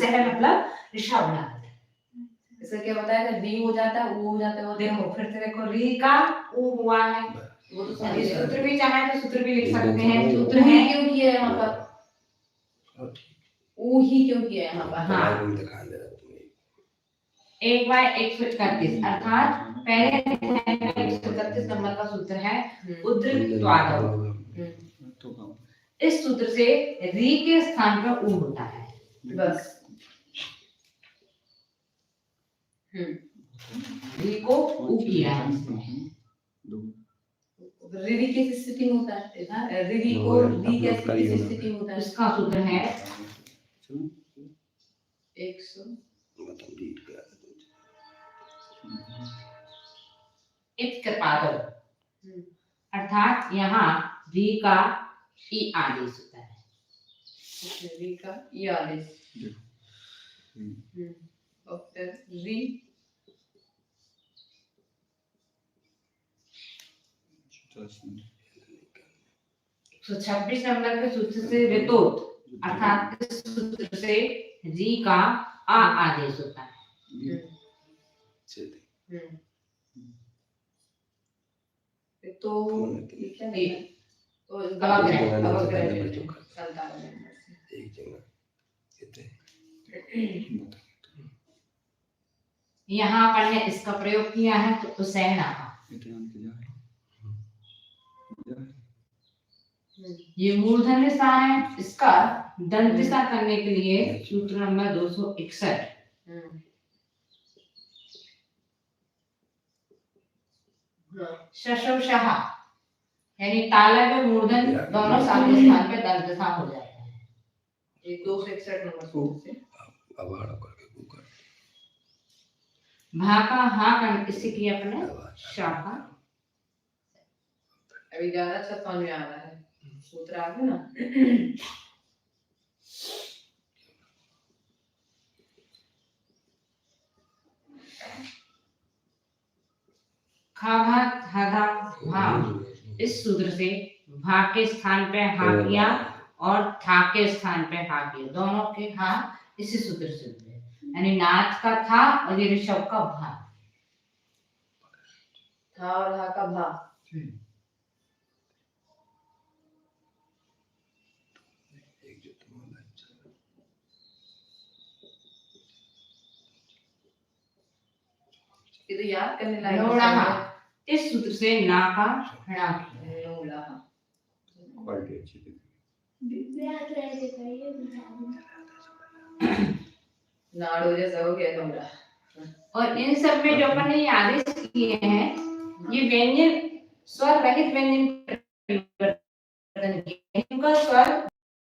सह मतलब ऋषभ नाद। इसका क्या बताया था? री हो जाता है, ऊ हो जाता है। देखो फिर से देखो, री का ऊ हुआ है, वो तो अभी सूत्र भी चाहे तो सूत्र भी लिख सकते हैं। सूत्र ऊ है ही क्यों किया है यहाँ पर? ऊ ही क्यों किया है यहाँ पर? हाँ, 1/131 अर्थात पहले 131 नंबर का सूत्र है उद्रिक्त्वादौ। इस सूत्र से री के स्थान पर ऊ होता है बस। री को ऊ किया है। री किस स्थिति में होता है? री को री किस स्थिति में होता है? इसका सूत्र है 100 इत्कृपादौ, अर्थात यहाँ री का ई आदेश होता है। री का ई आदेश। और फिर री 126 नंबर के सूत्र से रितोत, अर्थात इस सूत्र से री का आ आदेश होता है। तो क्या है? तो यहाँ पर ने इसका प्रयोग किया है तो उसैना। ये मूलधन दिशा है, इसका दंत दिशा करने के लिए सूत्र नंबर 261। शशवशः यानी तालव्य और मूर्धन दोनों साथ स्थान पे दंत दिशा हो जाते हैं। ये 261 नंबर सूत्र से भा का हा का इससे किया अपने शाखा। अभी ज्यादा अच्छा समझ में आ रहा है, सूत्र आ गया ना। खा घा था धा भा, इस सूत्र से भा के स्थान पे हा किया और था के स्थान पे हा किया, दोनों के हा इसी सूत्र से हुए, यानी नाथ का था और ये ऋषभ का भा। था और हा का भा। ये तो याद करने लायक है। इस सूत्र से ना का णा नाड़ो जैसा हो गया कमरा। और इन सब में जो अपन ने आदेश किए हैं, ये व्यंजन स्वर रहित व्यंजन परिवर्तन किए, इनका स्वर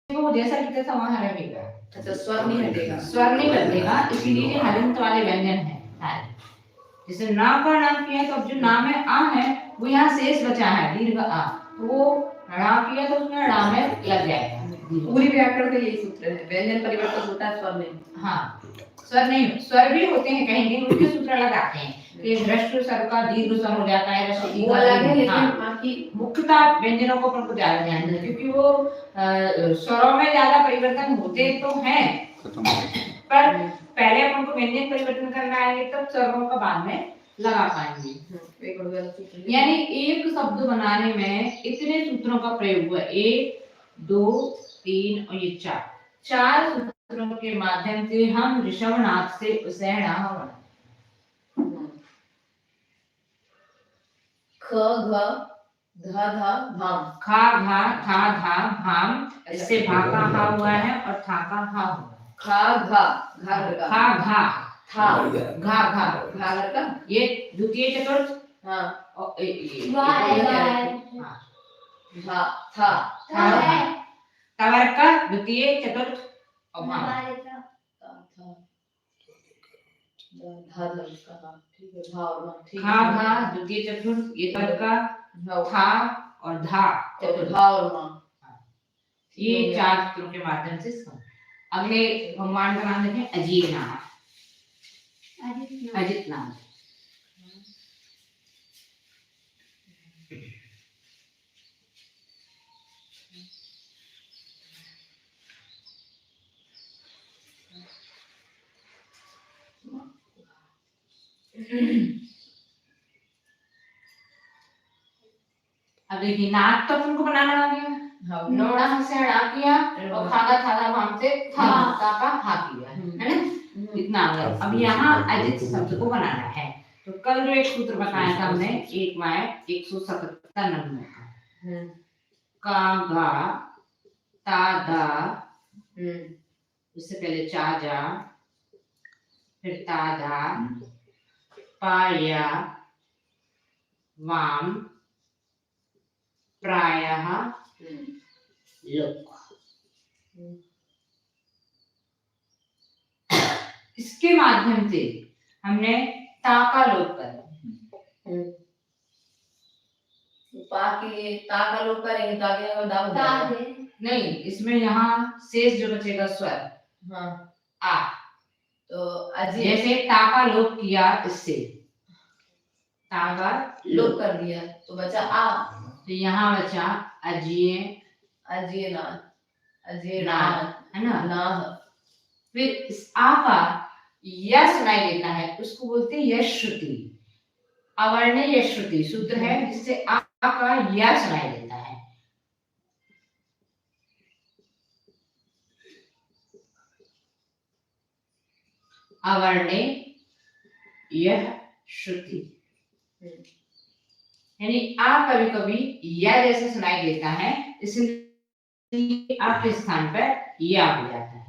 वो जैसा लिखा था वहां रहेगा। अच्छा, स्वर नहीं हटेगा। स्वर नहीं बदलेगा, इसीलिए हलंत वाले व्यंजन है सारे। जैसे ना का नाम किया तो अब जो नाम है आ है वो यहाँ शेष बचा है दीर्घ आ, तो वो णा किया तो उसमें णा में लग जाएगा। पूरी व्याकरण का यही सूत्र है, व्यंजन परिवर्तन होता है, स्वर में। हाँ, स्वर नहीं, स्वर भी होते हैं कहीं उनके सूत्र लगाते हैं कि ह्रस्व स्वर का दीर्घ स्वर हो जाता है, ह्रस्व वो अलग है, लेकिन बाकी मुख्यतः व्यंजनों को अपन को ज्यादा ध्यान देना, क्योंकि वो स्वरों में ज्यादा परिवर्तन होते तो हैं, पर पहले अपन को व्यंजन परिवर्तन करना है तब स्वरों का बाद में लगा पाएंगे। यानी एक शब्द बनाने में इतने सूत्रों का प्रयोग हुआ, 1 2 3 और ये 4 सूत्रों के माध्यम से हम ऋषभनाथ से उसैणा बना। ख घ धा धा भाम, खा घा था धा भाम, इससे भा का हा हुआ है और था का हा हुआ है। खा घा घा का खा घा था घा घा घा का ये द्वितीय चतुर्थ। हाँ, और भा था तवर का द्वितीय चतुर्थ और भाम। खा घा द्वितीय चतुर्थ, ये तवर का था और धा भा और मां, ये 4 सूत्रों के माध्यम से इसका। अगले भगवान का नाम देखें, अजीत नाम। अजित नाम अब देखिए नाक तो अपन को बनाना आ गया, हाँ नोड़ा से अड़ा किया और खादा खादा वहां से था हाँ। ताका हा किया, है ना, इतना आ गया। अब यहाँ अजित शब्द को बनाना है। तो कल जो एक सूत्र बताया था हमने, एक वाय 177 नंबर का, का गा ता दा, उससे पहले चा जा, फिर ता दा, पाया, वाम, प्रायः, लोक। इसके माध्यम से हमने ता का लोप करा। ता का लोप करेंगे तो आगे दा हो जाएगा। नहीं, इसमें यहाँ शेष जो बचेगा स्वर हाँ आ, तो अजी जैसे ता का लोप किया, इससे ता का लोप कर दिया तो बचा आ, तो यहाँ बचा अजिए, अजिए ना, अजिए ना, ना, है ना। ना। फिर इस आ का या सुनाई देता है, उसको बोलते हैं यश श्रुति। अवर्ण यश श्रुति सूत्र है जिससे आ का या सुनाई देता है। अवर्ण यह श्रुति, यानी आ कभी कभी या जैसे सुनाई देता है, इसलिए आ के स्थान पर या हो जाता है।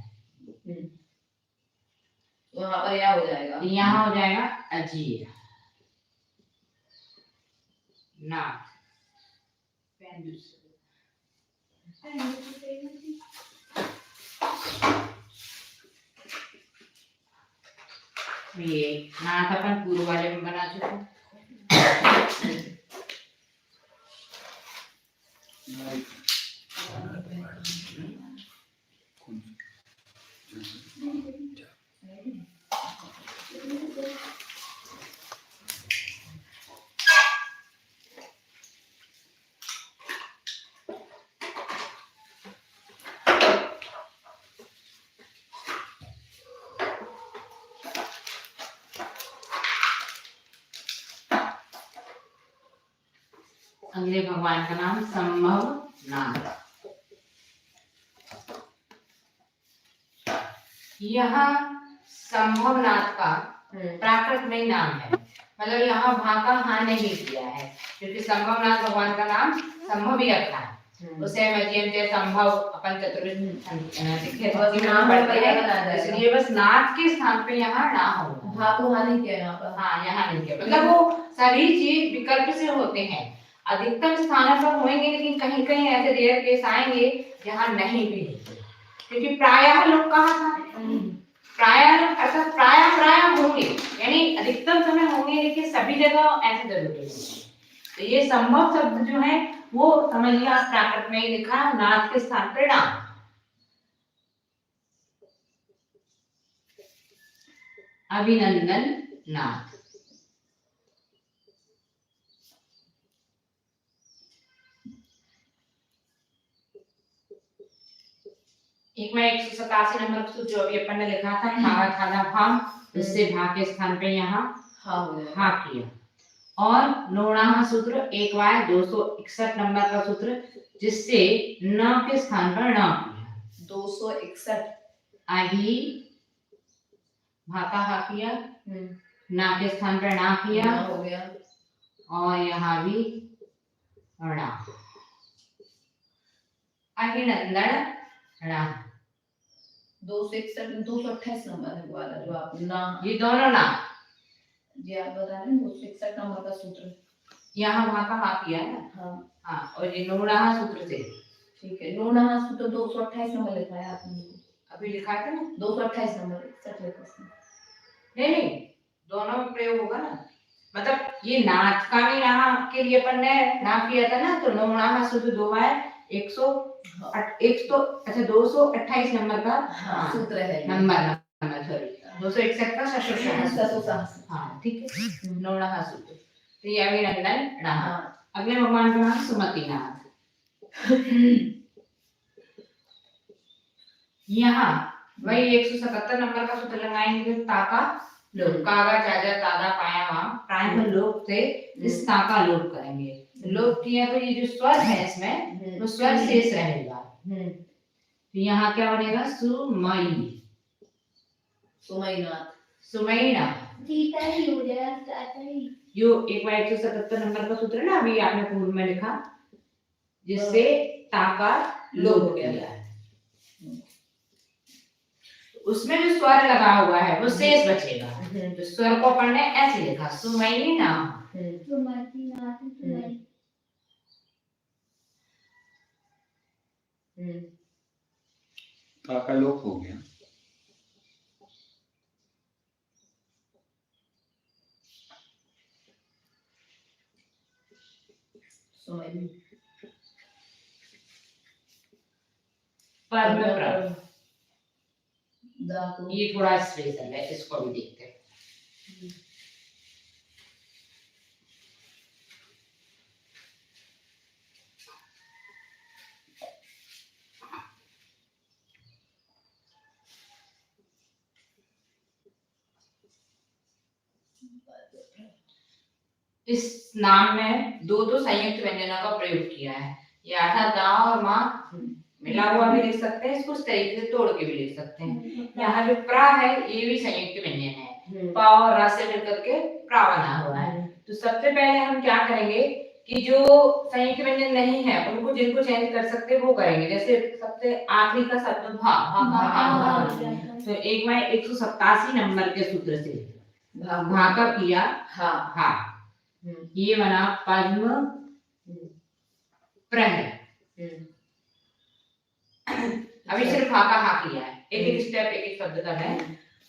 तो यहाँ पर या हो जाएगा, यहाँ हो जाएगा अजीर ना। ये नाथ अपन पूर्व वाले में बना चुके। अगले भगवान का नाम संभव नाथ। यह संभवनाथ का प्राकृत में नाम है, मतलब यहाँ भा का हा नहीं किया है, क्योंकि संभवनाथ भगवान का नाम संभव ही रखा है। उसे मध्यम से संभव अपन इसलिए बस नाथ के स्थान पे यहाँ ना होगा, भा को हा नहीं किया यहाँ पर। हाँ यहाँ नहीं किया, मतलब वो सभी चीज विकल्प से होते हैं, अधिकतम स्थानों पर होंगे, लेकिन कहीं कहीं ऐसे रेयर केस आएंगे जहाँ नहीं भी होते, क्योंकि प्रायः लोग कहा था, प्रायः लोग अर्थात प्रायः होंगे, यानी अधिकतम समय होंगे, लेकिन सभी जगह ऐसे जरूरी नहीं। तो ये संभव शब्द जो है वो समझिए आप प्राकृत में ही लिखा, नाथ के स्थान पर नाम। अभिनंदन नाथ, एक में 187 नंबर सूत्र जो अभी अपन ने लिखा था, खाना खाना भाम, इससे भा के स्थान पे यहाँ हा किया। और नोणाहा सूत्र एक वाय 261 नंबर का सूत्र, जिससे न के स्थान पर न किया। 261 आही भा का हा किया, ना के स्थान पर ना किया, हो गया, और यहाँ भी णा। अभिनंदन णा 261 228 नंबर है वाला जो आप ना, ये दोनों ना जी आप बता रहे हैं 261 नंबर का सूत्र, यहाँ वहां का हा किया है ना। हाँ हाँ, और ये नोणाहा सूत्र से, ठीक है। नोणाहा सूत्र 228 नंबर लिखा है आपने, अभी लिखा था ना 228 नंबर सच लिखा है। नहीं, दोनों में प्रयोग होगा ना, मतलब ये नाथ का भी यहाँ के लिए अपन ने नाम किया था ना, तो नोणाहा सूत्र 2 है 228 नंबर का सूत्र है, नंबर सॉरी 261 का सशोषाह, हाँ ठीक है, नोणाहा सूत्र। तो ये अभिनंदन नाहा। अगले भगवान का नाम सुमति नाथ। यहाँ वही 177 नंबर का सूत्र लगाएंगे, ताका लोप, कागा चाजा तादा पाया वहां प्राय में लोप थे, इस ता का लोप करेंगे। लोप किया तो ये जो स्वर है इसमें वो स्वर शेष रहेगा। तो यहाँ क्या बनेगा? सुमई, सुमईनाथ, सुमईना। जीता ही हो जाएगा, चाचा ही। यो एक बार 177 नंबर का सूत्र है ना, अभी आपने पूर्व में लिखा, जिससे ता का लोप हो गया। उसमें जो स्वर लगा हुआ है वो शेष बचेगा। तो स्वर को अपन ने ऐसे लिखा, सुमईना, सुमईनाथ, ता का लोप हो गया। पर में प्र, ये थोड़ा स्पेशल है, इसको भी देखते हैं। इस नाम में दो दो संयुक्त व्यंजनों का प्रयोग किया है। ये आधा दांव और माँ मिला हुआ भी लिख सकते हैं, इसको उस तरीके से तोड़ के भी लिख सकते हैं। यहाँ जो प्रा है ये भी संयुक्त व्यंजन है, पा और रा से मिलकर के प्रा बना हुआ है। तो सबसे पहले हम क्या करेंगे कि जो संयुक्त व्यंजन नहीं है उनको जिनको चेंज कर सकते हैं वो करेंगे। जैसे सबसे आखिरी का शब्द भा, तो एक बार 187 नंबर के सूत्र से भा का किया हा, ये बना पद्म प्रह। अभी सिर्फ हा का हा किया है, एक एक स्टेप एक एक शब्द का है।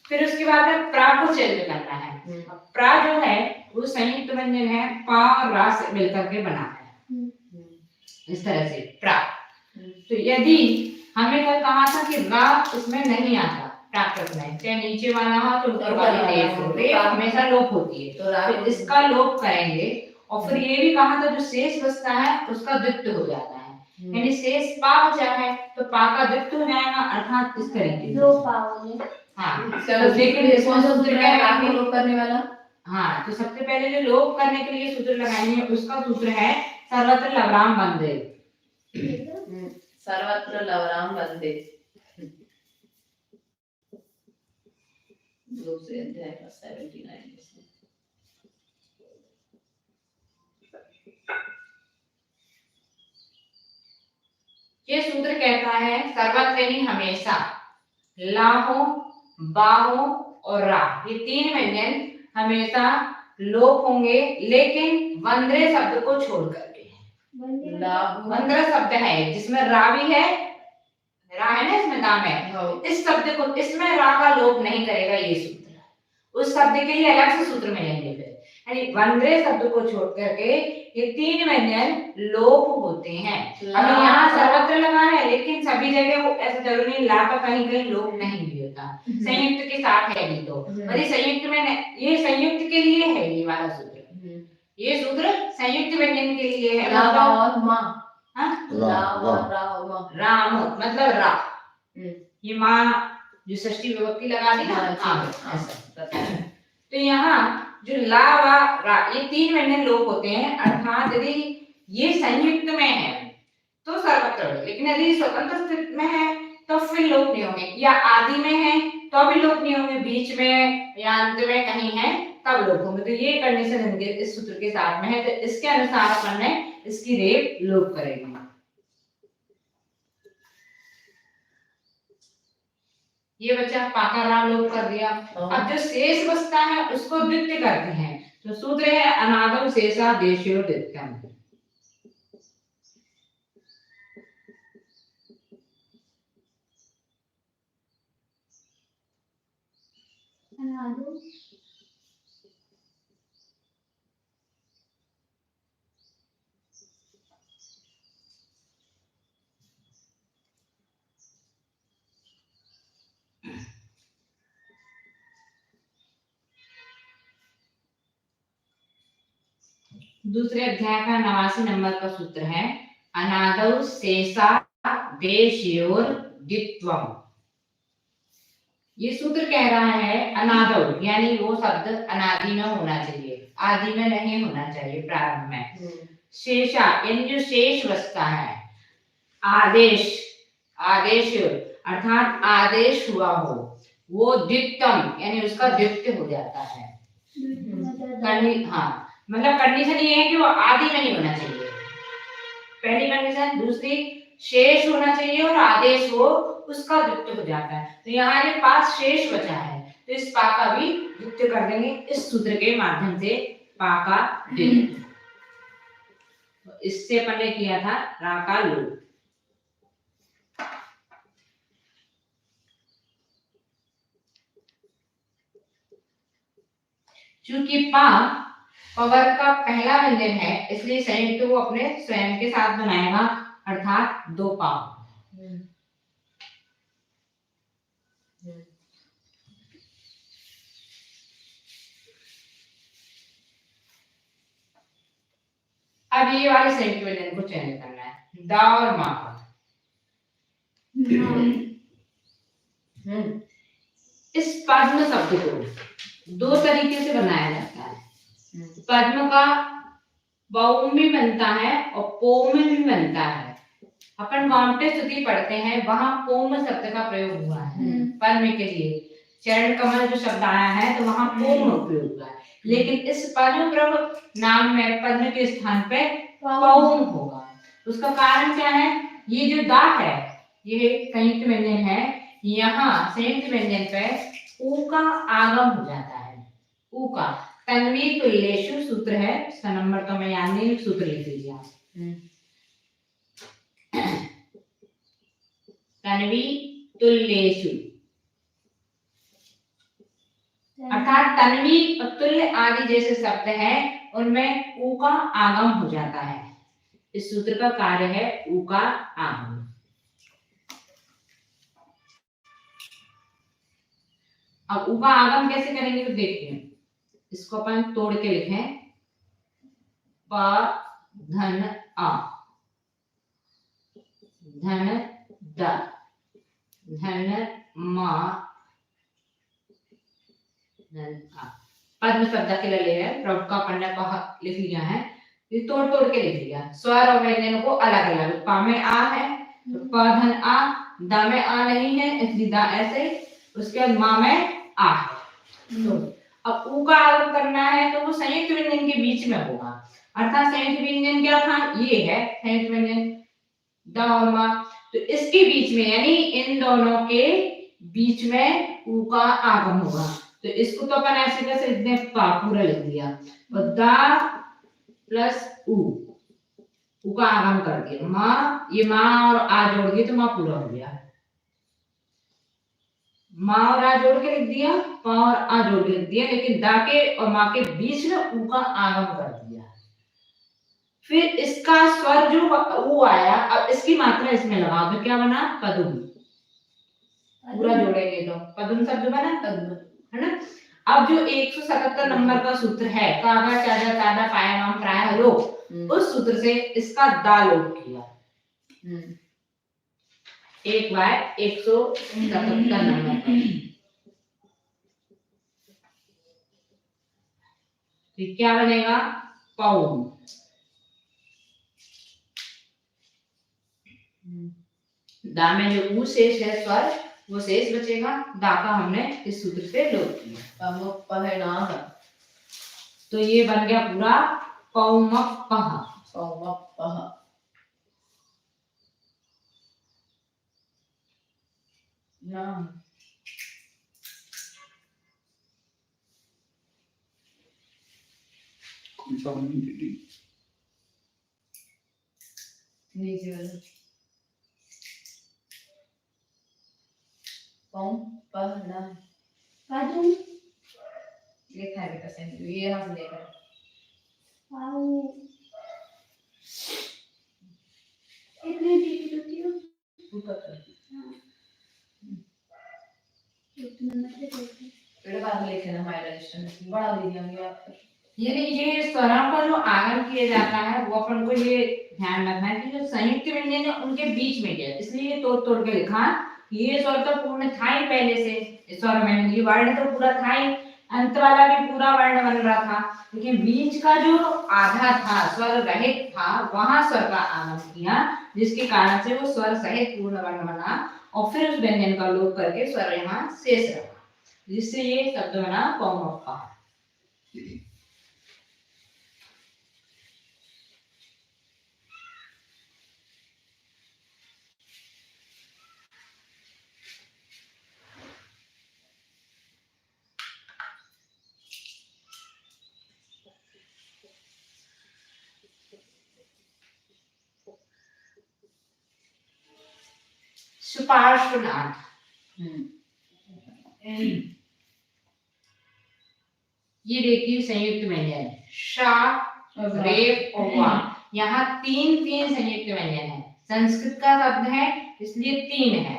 फिर उसके बाद में प्रा को चेंज करना है। प्रा जो है वो संयुक्त व्यंजन है, पा और रा से मिलकर के बना है, इस तरह से प्रा। तो यदि हमें कल कहा था कि रा इसमें नहीं आता प्राकृत में, चाहे नीचे वाला हो तो ऊपर वाली रेफ हमेशा लोप होती है, तो इसका लोप करेंगे। और फिर ये भी कहा था जो शेष बचता है उसका द्वित्व हो जाता है, यानी शेष पा बचा है तो पा का द्वित्व हो जाएगा, अर्थात इस तरीके से। हाँ, चलो देखिए कौन सा सूत्र है आपको लोप करने वाला? हाँ, तो सबसे पहले जो लोप करने के लिए सूत्र लगाएंगे उसका सूत्र है सर्वत्र लवराम बंदे। सर्वत्र लवराम बंदे, दूसरे अध्याय का 79। ये सूत्र कहता है सर्वत्र यानी हमेशा, लाहो, बाहो और रा ये तीन व्यंजन हमेशा लोप होंगे, लेकिन वंद्रे शब्द को छोड़ करके। वंद्र शब्द है जिसमें रा भी है, रा है ना इसमें नाम है, इस शब्द को इसमें रा का लोप नहीं करेगा ये सूत्र। उस शब्द के लिए अलग से सूत्र मिलेंगे फिर, यानी वंद्रे शब्द को छोड़ करके ये तीन व्यंजन लोप होते हैं। अब यहाँ सर्वत्र लगा है, लेकिन सभी जगह वो ऐसा जरूरी नहीं, ला का कहीं कहीं लोप नहीं भी होता, संयुक्त के साथ है भी तो। और ये संयुक्त में, ये संयुक्त के लिए है ये वाला सूत्र, ये सूत्र संयुक्त व्यंजन के लिए है। राम मतलब रा, ये माँ जो षष्ठी विभक्ति लगा दी ना, तो यहाँ जो ला वा रा ये तीन व्यंजन लोप होते हैं, अर्थात यदि ये संयुक्त में है तो सर्वत्र, लेकिन यदि स्वतंत्र स्थिति में है तो फिर लोप नहीं होंगे, या आदि में है तो भी लोप नहीं होंगे, बीच में या अंत में कहीं है तब लोप होंगे। तो ये कंडीशन इस सूत्र के साथ में है, तो इसके अनुसार अपन ने इसकी रेप लोप करेंगे। ये बच्चा पाका रा लोप कर दिया। अब जो शेष बचता है उसको द्वित्य करते हैं, तो सूत्र है अनागम शेषा देशयो द्वित्यम। दूसरे अध्याय का 89 नंबर का सूत्र है अनादौ शेषा देशयोर द्वित्वम। ये सूत्र कह रहा है अनादौ, यानी वो शब्द अनादि में होना चाहिए, आदि में नहीं होना चाहिए, प्रारंभ में। शेषा यानी जो शेष बचता है, आदेश, आदेश अर्थात आदेश हुआ हो, वो द्वित्वम यानी उसका द्वित्व हो जाता है। हाँ, मतलब कंडीशन ये है कि वो आदि में नहीं होना चाहिए, पहली कंडीशन। दूसरी, शेष होना चाहिए और आदेश हो उसका द्वित्व हो जाता है। तो यहाँ ये पास शेष बचा है, तो इस पा का भी द्वित्व कर देंगे इस सूत्र के माध्यम से, पा का द्वित्व। इससे अपन ने किया था रा का लोप। चूंकि पा पवर का पहला व्यंजन है, इसलिए संयुक्त वो अपने स्वयं के साथ बनाएगा, अर्थात दो पा। अब ये वाले संयुक्त व्यंजन को चयन करना है, दा और मा का। इस पद्म शब्द को दो तरीके से बनाया जाता है। पद्म का बहु में बनता है और पोम में भी बनता है। अपन गांवटे स्तुति पढ़ते हैं, वहां पोम शब्द का प्रयोग हुआ है पद्म के लिए। चरण कमल जो शब्द आया है तो वहां पोम उपयोग हुआ है, लेकिन इस पद्म प्रभ नाम में पद्म के स्थान पे पौम होगा। उसका कारण क्या है? ये जो दा है ये संयुक्त व्यंजन है, यहाँ संयुक्त व्यंजन पे ऊ का आगम हो जाता है। ऊ का तन्वी तुल्येषु सूत्र है, इसका नंबर तो मैं याद नहीं, सूत्र लिख लीजिए आप। तन्वी तुल्येषु अर्थात तन्वी और तुल्य आदि जैसे शब्द हैं उनमें ऊ का आगम हो जाता है। इस सूत्र का कार्य है ऊ का आगम। अब ऊ का आगम कैसे करेंगे तो देखिए, इसको अपन तोड़ के लिखें, प धन आ, धन द, धन मा, धन आ। पद्म शब्द के लिए ले रहे हैं, प्रभ का पन्ना का लिख लिया है, ये तोड़ तोड़ के लिख लिया। स्वर और व्यंजन को अलग अलग, पा में आ है तो प धन आ, दा में आ नहीं है इसलिए दा ऐसे, उसके बाद मा में आ है। तो अब ऊ का आगम करना है तो वो संयुक्त व्यंजन के बीच में होगा, अर्थात संयुक्त व्यंजन क्या था? ये है संयुक्त व्यंजन द और मा, तो इसके बीच में यानी इन दोनों के बीच में ऊ का आगम होगा। तो इसको तो अपन ऐसे कैसे लिखते हैं, पा पूरा लिख दिया और दा प्लस ऊ, ऊ का आगम कर दिया। माँ, ये माँ और आ जोड़ दिए तो माँ पूरा हो गया। माँ और आ जोड़ के लिख दिया, पा और आ जोड़ के लिख दिया, लेकिन दा के और माँ के बीच में ऊ का आगम कर दिया। फिर इसका स्वर जो ऊ आया, अब इसकी मात्रा इसमें लगाओ तो क्या बना? पदुम। पूरा जोड़ेंगे तो पदुम शब्द बना, पद्म, है ना। अब जो 177 नंबर का सूत्र है, कागा चादा तादा पाया नाम प्राय हलो, उस सूत्र से इसका दा लोप किया। एक बार 177 नंबर पर तो क्या बनेगा? पौम। दा में जो ऊ शेष है स्वर, वो शेष बचेगा, दा का हमने इस सूत्र से लोप किया। तो ये बन गया पूरा पौमपः। नीचे वाला लिखा है बेटा सही, ये हम लेकर इतनी टीटी होती हो ऊपर कर पेड़ बाद लिखे ना हमारे रजिस्टर में बड़ा दे दिया आप। यानी ये स्वरों का जो आगम किया जाता है वो अपन को ये ध्यान रखना है कि जो संयुक्त व्यंजन है उनके बीच में है, इसलिए ये तोड़ तोड़ के लिखा, ये स्वर तो पूर्ण था ही पहले से, स्वर में ये वर्ण तो पूरा था ही, अंत वाला भी पूरा वर्ण बन रहा था, लेकिन बीच का जो आधा था स्वर रहित था वहां स्वर का आगमन किया, जिसके कारण से वो स्वर सहित पूर्ण वर्ण बना और फिर उस व्यंजन का लोप करके स्वर यहाँ शेष रहा, जिससे ये शब्द बना पौमोक्का। सुपार्श्वनाद, ये देखिए संयुक्त व्यंजन शा, रेफ और वा, यहाँ तीन संयुक्त व्यंजन है। संस्कृत का शब्द है इसलिए तीन है,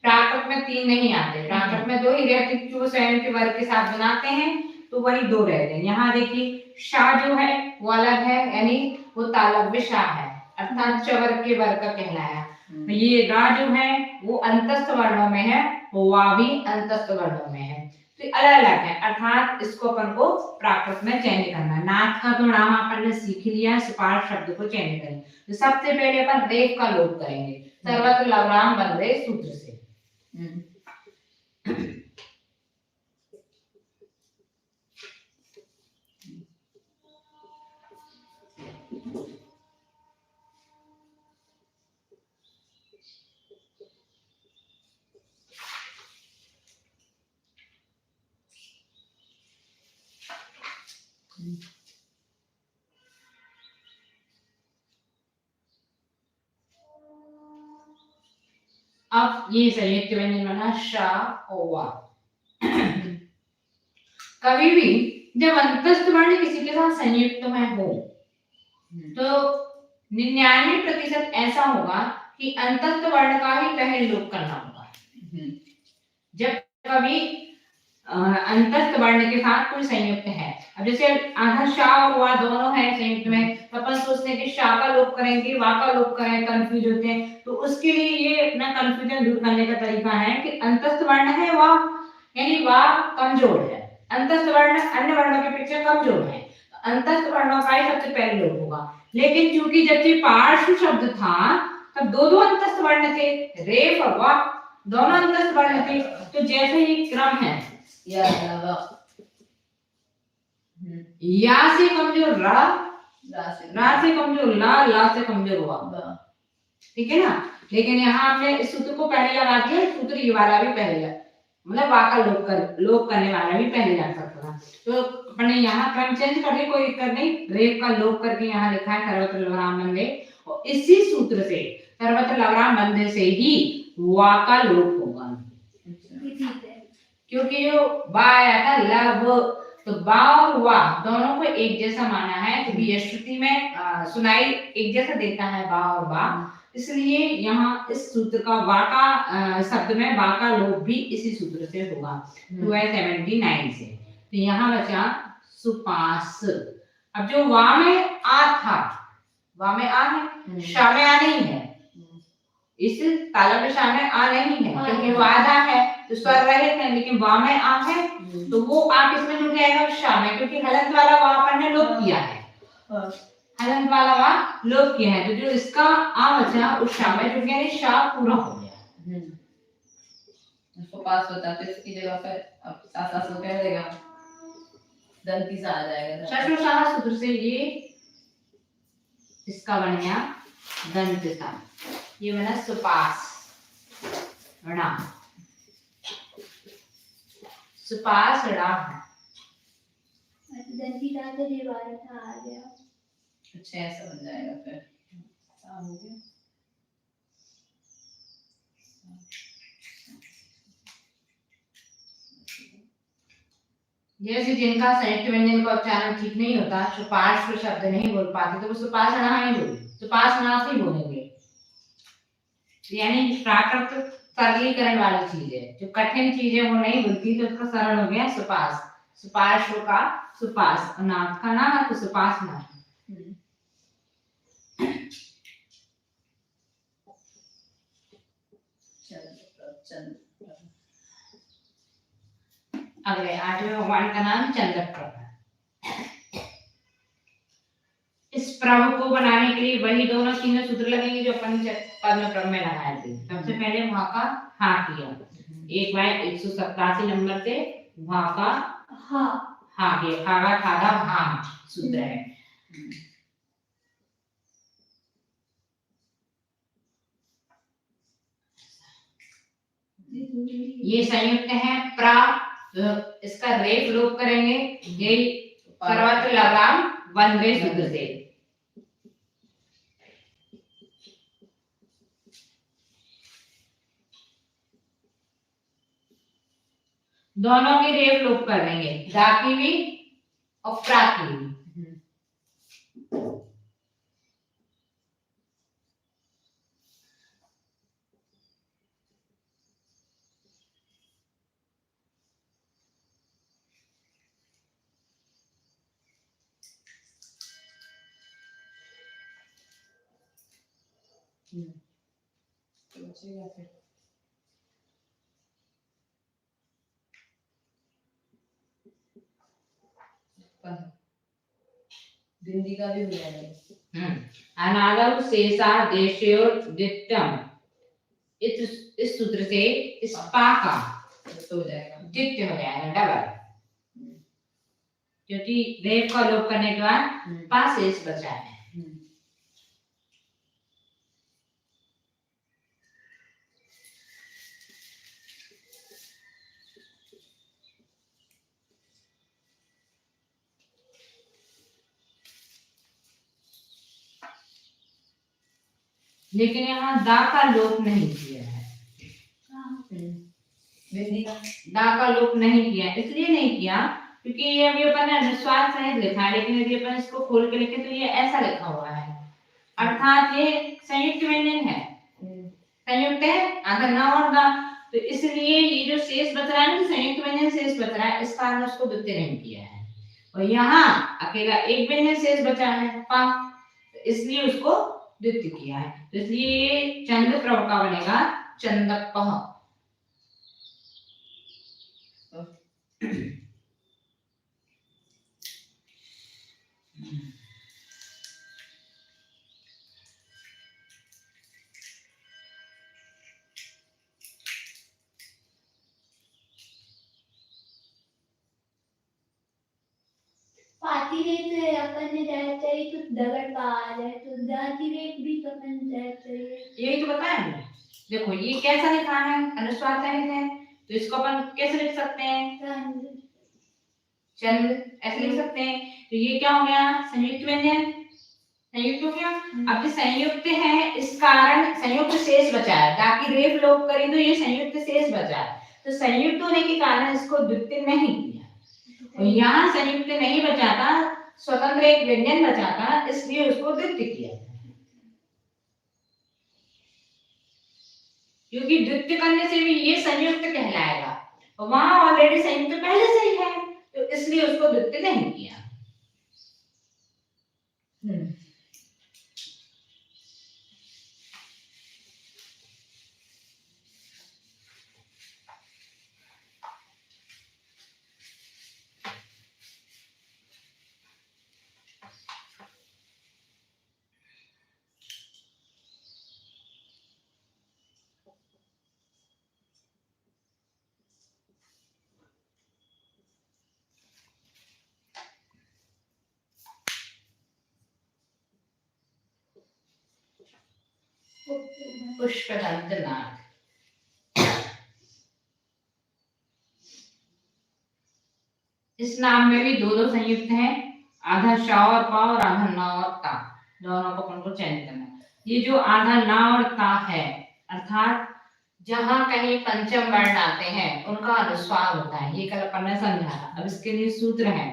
प्राकृत में तीन नहीं आते, प्राकृत में दो ही रहते क्योंकि वो स्वयं के वर्ग के साथ बनाते हैं तो वही दो रहते हैं। यहाँ देखिए शा जो है वो अलग है, यानी वो तालव्य शा है अर्थात चवर के वर्ग का कहलाया। ये रा जो है वो अंतस्थ वर्णों में है, वा भी अंतस्थ वर्णों में है, तो अलग अलग है, अर्थात इसको अपन को प्राकृत में चयन करना है। नाथ का तो नाम अपन ने सीख लिया, सुपार्श शब्द को चयन करेंगे। तो सबसे पहले अपन रेफ का लोप करेंगे, सर्वत्र लवराम बन रहे सूत्र से। अब ये संयुक्त व्यंजन बना शा और वा। कभी भी जब अंतस्थ वर्ण किसी के साथ संयुक्त में हो तो 99% ऐसा होगा कि अंतस्थ वर्ण का ही पहले लोप करना होगा। जब कभी अंतस्थ वर्ण के साथ कोई संयुक्त है, अब जैसे आधा शा और वा दोनों है संयुक्त में, तो अपन सोचते हैं कि शा का लोप करेंगे वा का लोप करें, कंफ्यूज होते हैं। तो उसके लिए ये अपना कंफ्यूजन दूर करने का तरीका है कि अंतस्थ वर्ण है वा, यानी वा कमजोर है, अंतस्थ वर्ण अन्य वर्णों के अपेक्षा कमजोर है, अंतस्थ वर्णों का ही सबसे पहले लोप होगा। लेकिन चूंकि जबकि पार्श्व शब्द था तब दो अंतस्थ वर्ण थे, रेफ और वा दोनों अंतस्थ वर्ण थे, तो जैसे ये क्रम है या से कमजोर रा से कमजोर ला से कमजोर वा, ठीक है ना। लेकिन यहाँ हमने इस सूत्र को पहले लगा दिया, सूत्र ये वाला भी पहले मतलब वा का लोप करने वाला भी पहले लग सकता था, तो अपने यहाँ क्रम चेंज करके कोई दिक्कत नहीं, रेफ का लोप करके यहाँ लिखा है सर्वत्र लवराम बंदे, और इसी सूत्र से सर्वत्र लवराम बंदे से ही वा का लोप होगा, क्योंकि जो बा आया था लव, तो बा और वा दोनों को एक जैसा माना है, क्योंकि ये श्रुति में सुनाई एक जैसा देता है बा और बा, इसलिए यहाँ इस सूत्र का वा का शब्द में वा का लोप भी इसी सूत्र से होगा 279 से। तो यहाँ बचा सुपास। अब जो वा में आ था, वा में आ है, शा में आ नहीं है, इस तालव्य शा में आ नहीं है क्योंकि वो आधा है तो स्वर रहित है, लेकिन वा में आ है तो वो आ किसमें जुड़ जाएगा, शा में, क्योंकि हलंत वाला वा अपन ने लोप किया है, हलंत वाला वा लोप किया है, तो जो इसका आ बचा उस शा में जुड़ गया, शा पूरा हो गया। उसको पास होता तो इसकी जगह पे अब सास को कह देगा दंती सा आ जाएगा, शशुशाह सूत्र से ये इसका बन गया दंत सा, ये बना सुपास णा, सुपास णा दंती सा तो दीवार था आ गया, अच्छा ऐसा बन जाएगा फिर सा हो गया। जैसे जिनका संयुक्त व्यंजन का उच्चारण ठीक नहीं होता, सुपार्श्व शब्द नहीं बोल पाते, तो वो सुपासना ही बोले, सुपासना से बोलेंगे, यानी प्राकृत सरलीकरण वाली चीज है, जो कठिन चीज है वो नहीं बोलती तो उसका सरल हो गया सुपास, सुपार्श्व का सुपास, नाथ का ना तो सुपासना। चंद्र। अगले 8वें भगवान का नाम चंद्रप्रभ है। इस प्रभ को बनाने के लिए वही दोनों तीनों सूत्र लगेंगे जो अपन पद्म प्रभ में लगाए थे। सबसे पहले वहां का हा किया, एक बार 187 नंबर से वहां का हा किया, खागा खागा हा सूत्र है। ये संयुक्त है प्रा, इसका रेफ लोप करेंगे ये सर्वत्र लगाम वनवे सूत्र से। दोनों की रेफ लोप कर देंगे, दा की भी और प्रा की भी। बिंदी का भी हो जाएगा। अनादौ शेषा देशयोर द्वित्यम, इस सूत्र से इस पा का तो हो जाएगा, द्वित्य हो जाएगा, डबल, क्योंकि रेफ का लोप करने के बाद पा शेष बचा है। लेकिन यहाँ दा का लोप नहीं किया है, दा का लोप नहीं किया, इसलिए नहीं किया क्योंकि ये अभी अपन ने अनुस्वार सहित लिखा है, लेकिन यदि अपन इसको खोल के लिखे तो ये ऐसा लिखा हुआ है, अर्थात ये संयुक्त व्यंजन है, संयुक्त है अगर ना और दा, तो इसलिए ये जो शेष बच रहा है ना, संयुक्त व्यंजन शेष बच रहा है, इस कारण उसको द्वितीय नहीं किया है। और यहाँ अकेला एक व्यंजन शेष बचा है पा, तो इसलिए उसको द्वितीय किया है, तो इसलिए चंद्र प्रभ का बनेगा चंदक। पाती रेत अपन ने जाना चाहिए तो दगड़ पा आ जाए, तो दाती रेत भी अपन जाना चाहिए। यही तो बताया हमने, देखो ये कैसा लिखा है, अनुस्वार सहित है, तो इसको अपन कैसे लिख सकते हैं, चंद्र ऐसे लिख सकते हैं, तो ये क्या हो गया, संयुक्त व्यंजन, संयुक्त हो गया। अब ये संयुक्त है, इस कारण संयुक्त शेष बचा है, ताकि रेफ लोप करें तो ये संयुक्त शेष बचा है, तो संयुक्त होने के कारण इसको द्वितीय नहीं किया, और यहाँ संयुक्त नहीं बचा था, स्वतंत्र एक व्यंजन बचा था, इसलिए उसको द्वितीय किया, क्योंकि द्वितीय करने से भी ये संयुक्त कहलाएगा, वहां ऑलरेडी संयुक्त पहले से ही है, तो इसलिए उसको द्वितीय नहीं किया। पुष्पदंत नाग, इस नाम में भी दो संयुक्त हैं, आधा शा और पा और आधा ना और ता, दोनों को अपन को चयन करना है। ये जो आधा ना और ता है, अर्थात जहां कहीं पंचम वर्ण आते हैं उनका अनुस्वार होता है, ये कल अपन ने समझा था। अब इसके लिए सूत्र है,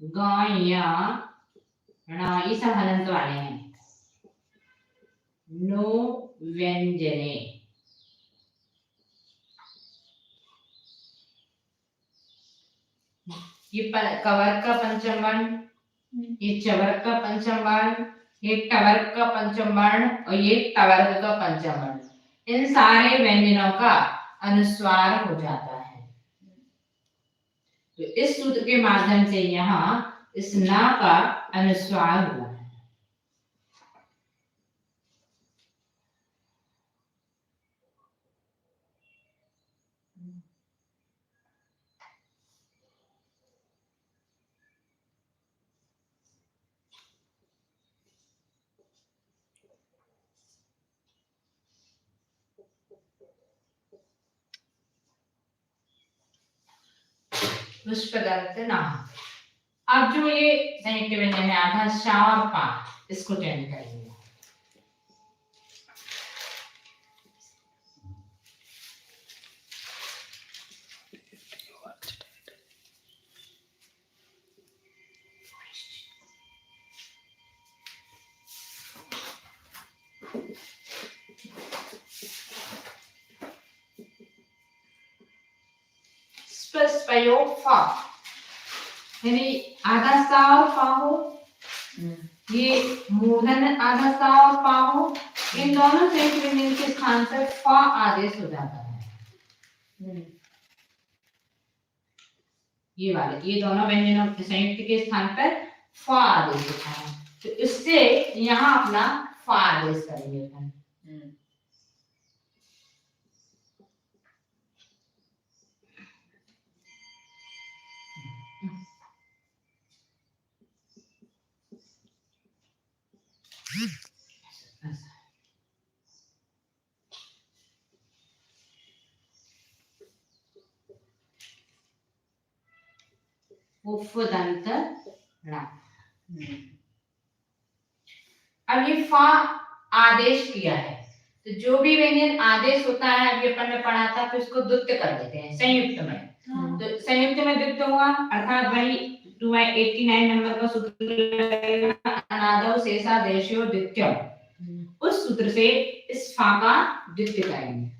गाया णाई सब हलंत वाले हैं, नो व्यंजने, ये कवर का पंचम वर्ण ये चवर्ग का पंचम वर्ण, ये टवर्ग का पंचम वर्ण और ये टवर्ग का पंचम वर्ण, इन सारे व्यंजनों का अनुस्वार हो जाता है। तो इस सूत्र के माध्यम से यहाँ इस ना का अनुस्वार हुआ है। पुष्पदंत नाम। अब जो ये संयुक्त व्यंजन है आधा शा और पा, इसको चेंज करेंगे। प्रयोग फा, यानी आधा सा और पा हो, ये मूर्धन आधा सा और पा हो, इन दोनों संयुक्त व्यंजन के स्थान पर फा आदेश हो जाता है। ये वाले, ये दोनों व्यंजनों के संयुक्त के स्थान पर फा आदेश होता है, तो इससे यहाँ अपना फा आदेश करेंगे अपन। उपदंत ण। अब ये फा आदेश किया है, तो जो भी व्यंजन आदेश होता है अभी अपन ने पढ़ा था, तो इसको द्वित्व कर देते हैं संयुक्त में। तो संयुक्त में द्वित्व हुआ अर्थात वही 289 नंबर का सूत्र लगेगा, अनादौ शेषादेशो द्वितीयम्। उस सूत्र से इस फा का द्वित्व करेंगे।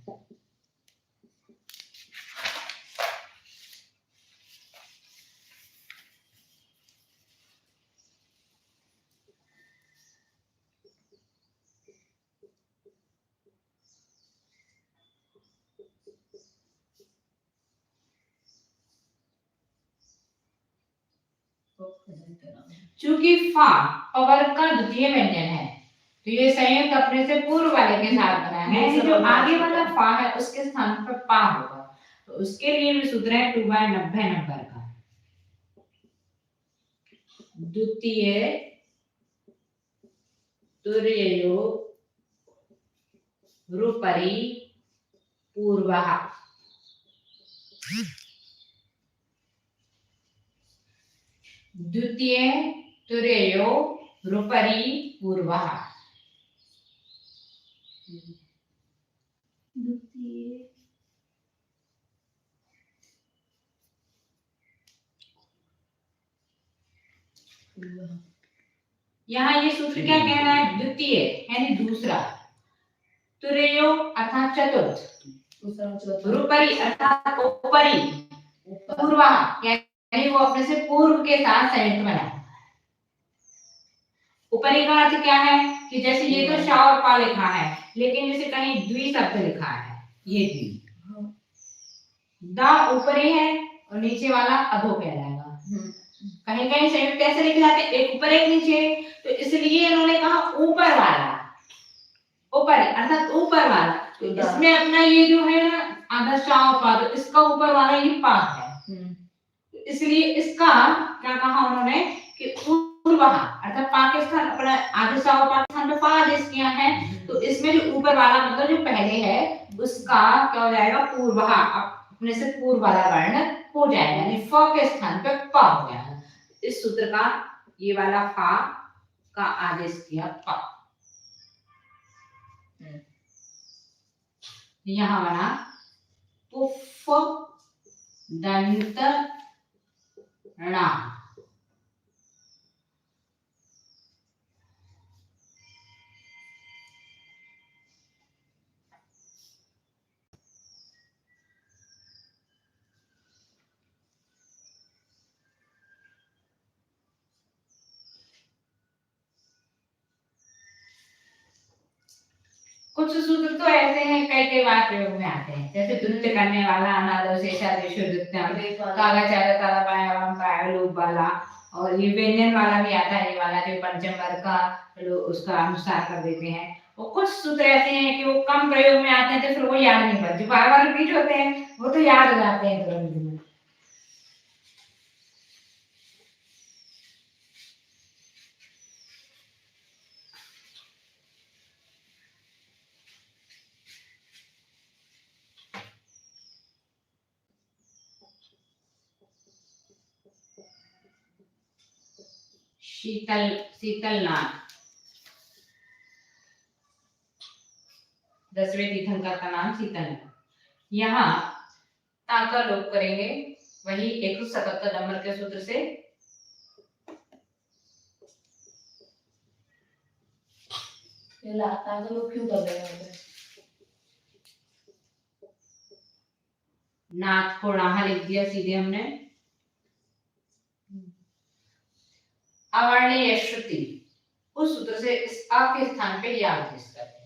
चूंकि फा पवर्ग का द्वितीय व्यंजन है, तो ये संयुक्त अपने से पूर्व वाले के साथ बना है, जो आगे वाला फा है उसके स्थान पर पा होगा, तो उसके लिए भी सूत्र है 2/90 नंबर का। द्वितीय तुर्ययो रूपरि पूर्वः। द्वितीय तुर्ययो रूपरि पूर्वः। यहाँ ये सूत्र क्या कह रहा है? द्वितीय यानी दूसरा, तुर्यो अर्थात चतुर्थ, रूपरि अर्थात ऊपरी, पूर्वः यानी वो अपने से पूर्व के साथ संयुक्त बना। ऊपरी का अर्थ क्या है कि जैसे ये तो शा और पा लिखा है, लेकिन जैसे कहीं द्वि शब्द लिखा है, ये द्वि, दा ऊपरी है और नीचे वाला अधो कहलाएगा। कहीं कहीं संयुक्त ऐसे लिखे जाते हैं, एक ऊपर एक नीचे, तो इसलिए इन्होंने कहा ऊपर वाला, ऊपरी अर्थात ऊपर वाला। तो इसमें अपना ये जो है ना आधा शा और पा, तो इसका ऊपर वाला ये पा है, इसलिए इसका क्या कहा उन्होंने कि पूर्वः अर्थात पाकिस्तान अपना आधे शा और पाकिस्तान में पा आदेश किया है, तो इसमें जो ऊपर वाला मतलब जो पहले है उसका क्या हो जाएगा? पूर्वः, अपने से पूर्व वाला वर्ण हो जाएगा, यानी फ के स्थान पे प हो जाएगा। इस सूत्र का ये वाला फा का आदेश किया प। यहाँ बना पुफ दंत णा। कुछ सूत्र तो ऐसे हैं कई कई बार प्रयोग में आते हैं, जैसे द्वित्य करने वाला, अनादो शेषा देशो द्वित्यम, कागा चारा तारा पाया पाया लोप वाला, और ये व्यंजन वाला भी आता है, ये वाला जो पंचम वर्ग का उसका अनुसार कर देते हैं। और कुछ सूत्र ऐसे हैं कि वो कम प्रयोग में आते हैं तो फिर वो याद नहीं पड़ते, जो बार बार रिपीट होते हैं वो तो याद हो जाते हैं तुरंत में। शीतल शीतलनाथ 10वें तीर्थंकर का नाम शीतलनाथ। यहाँ ता का लोप करेंगे वही 177 नंबर के सूत्र से। ये लाता तो लोग क्यों कर रहे हैं? नाथ को राहा लिख दिया सीधे हमने। अवर्णीय श्रुति उस सूत्र से इस आ के स्थान पे या आदेश करते हैं।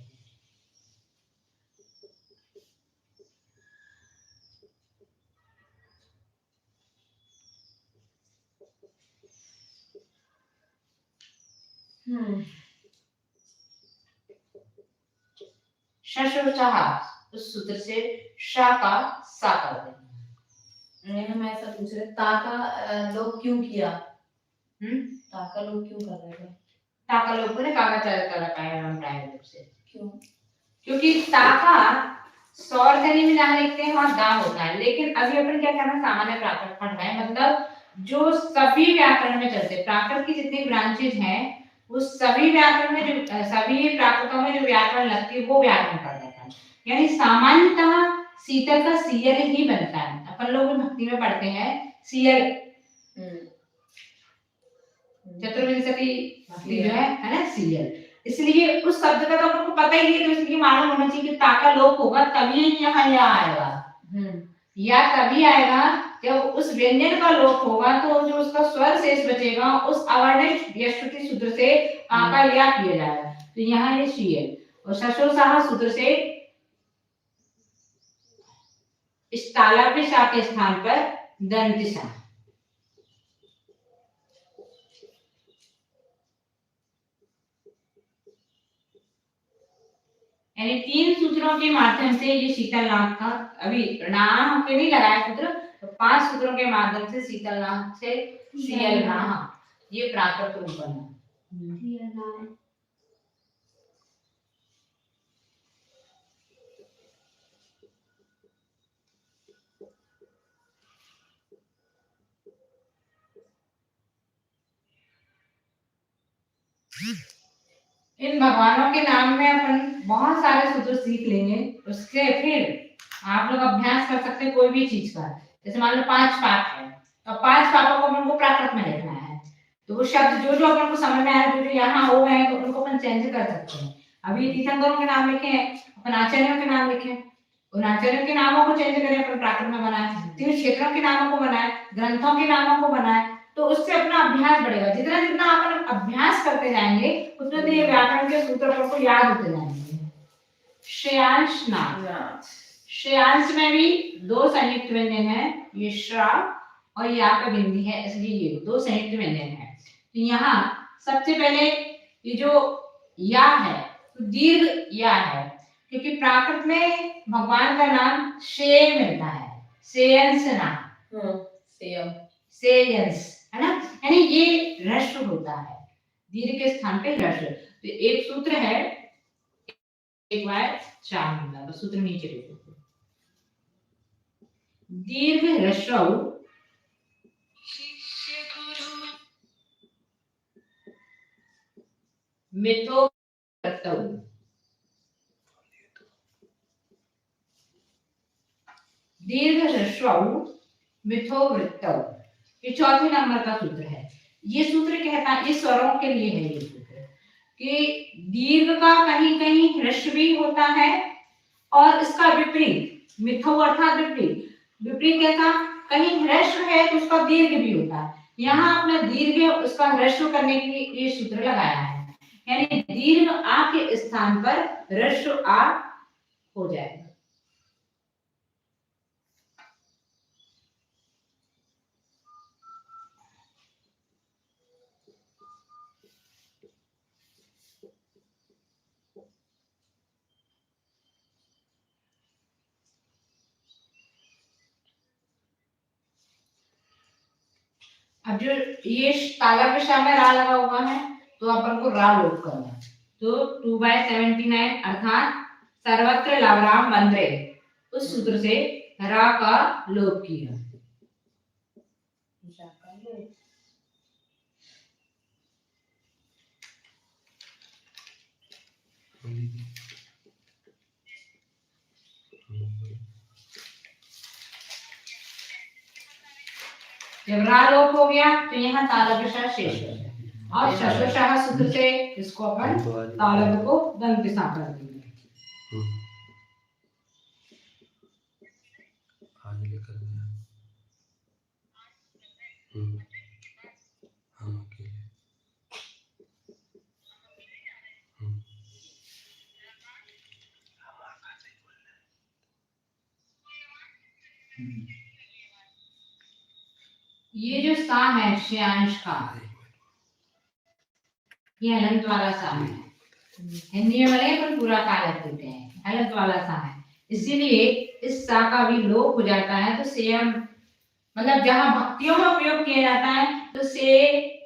शशोचहा उस सूत्र से शा का सा कर देंगे। हम ऐसा पूछ रहे ता का लोग क्यों किया? ता का लोग क्यों कर रहे हैं? ता का लोप ने कागा चारा तारा पाया हम प्राय रूप से क्यों? क्योंकि ता का सौर ध्वनि में जहां लिखते हैं वहां दा होता है, लेकिन अभी अपन क्या करना, सामान्य प्राकृत पढ़ रहे हैं, मतलब जो सभी व्याकरण में चलते प्राकृत की जितनी ब्रांचेज हैं उस सभी व्याकरण में जो सभी प्राकृतों में जो व्याकरण लगती है वो व्याकरण पढ़ रहे हैं। यानी सामान्यतः शीतल का सीयल ही बनता है, अपन लोग भक्ति में पढ़ते हैं सीयल चतुर्विंशति भक्ति जो है ना सीयल, इसलिए उस शब्द का तो आपको पता ही नहीं, तो इसलिए मालूम होना चाहिए कि ता का लोप होगा तभी यहाँ या आएगा, या तभी आएगा जब उस व्यंजन का लोप होगा, तो जो उसका स्वर शेष बचेगा उस अवर्णित यश्रुति सूत्र से आ का या किया जाएगा, तो यहाँ ये सीयल। और शशोशाह सूत्र से इस तालाब शा के स्थान पर दंतिशा। यानी 3 सूत्रों के माध्यम से ये शीतलनाथ का, अभी नाम के नहीं लगाया सूत्र, तो 5 सूत्रों के माध्यम से शीतलनाथ से सीयलनाथ ये प्राकृत रूप बना। इन भगवानों के नाम में अपन बहुत सारे सूत्र सीख लेंगे, उसके फिर आप लोग अभ्यास कर सकते हैं कोई भी चीज का। जैसे मान लो 5 पाप है, तो 5 पापों को अपन को प्राकृत में लिखना है, तो वो शब्द जो जो अपन को समझ में आ रहा है, जो यहाँ हो गए तो उनको अपन चेंज कर सकते हैं। अभी तीर्थंकरों के नाम लिखे हैं, अपन आचार्यों के नाम लिखे, उन आचार्यों के नामों को चेंज करें, अपन प्राकृत में बनाए, तीर्थ क्षेत्रों के नामों को बनाए, ग्रंथों के नामों को बनाए, तो उससे अपना अभ्यास बढ़ेगा। जितना जितना अपन अभ्यास करते जाएंगे उतना ये व्याकरण के सूत्र अपन को याद होते जाएंगे। श्रेयांश नाथ, श्रेयांश में भी 2 संयुक्त व्यंजन है, ये श्रा और या का बिंदी है, इसलिए ये 2 संयुक्त व्यंजन है। तो यहाँ सबसे पहले ये जो या है तो दीर्घ या है, क्योंकि प्राकृत में भगवान का नाम शे मिलता है, सेयंस नाम, सेयंस है ना, यानी ये ह्रस्व होता है, दीर्घ के स्थान पे ह्रस्व। तो एक सूत्र है, एक बार 4 नंबर सूत्र नीचे देखो, दीर्घ ह्रस्व मिथो वृत्तौ, दीर्घ ह्रस्व मिथो वृत्तौ, ये 4थे नंबर का सूत्र है। ये सूत्र कहता है, इस स्वरों के लिए है ये सूत्र, कि दीर्घ का कहीं कहीं ह्रस्व भी होता है और इसका विपरीत मिथो अर्थात विपरीत, विपरीत कैसा, कहीं ह्रस्व है तो उसका दीर्घ भी होता है। यहाँ अपना दीर्घ उसका ह्रस्व करने के लिए ये सूत्र लगाया है। यानी दीर्घ आ के स्थान पर ह्रस्व आ हो जाएगा। अब जो ये ताला पे शाम में रा लगा हुआ है तो अपन को रा लोप करना है। तो 2/79 अर्थात सर्वत्र लवराम वंदे उस सूत्र से रा का लोप किया। जब रा लोप हो गया तो यहाँ तालब शाह शेष हो गया और शशशाह सूत्र से इसको अपन तालब को दंत सा कर देंगे। ये जो सा है श्यांश का, ये हलंत वाला सा है। हिंदी में भले पर पूरा का लिख देते हैं, हलंत वाला सा है, इसीलिए इस सा का भी लोप हो जाता है। तो सेम मतलब जहाँ भक्तियों में प्रयोग किया जाता है तो से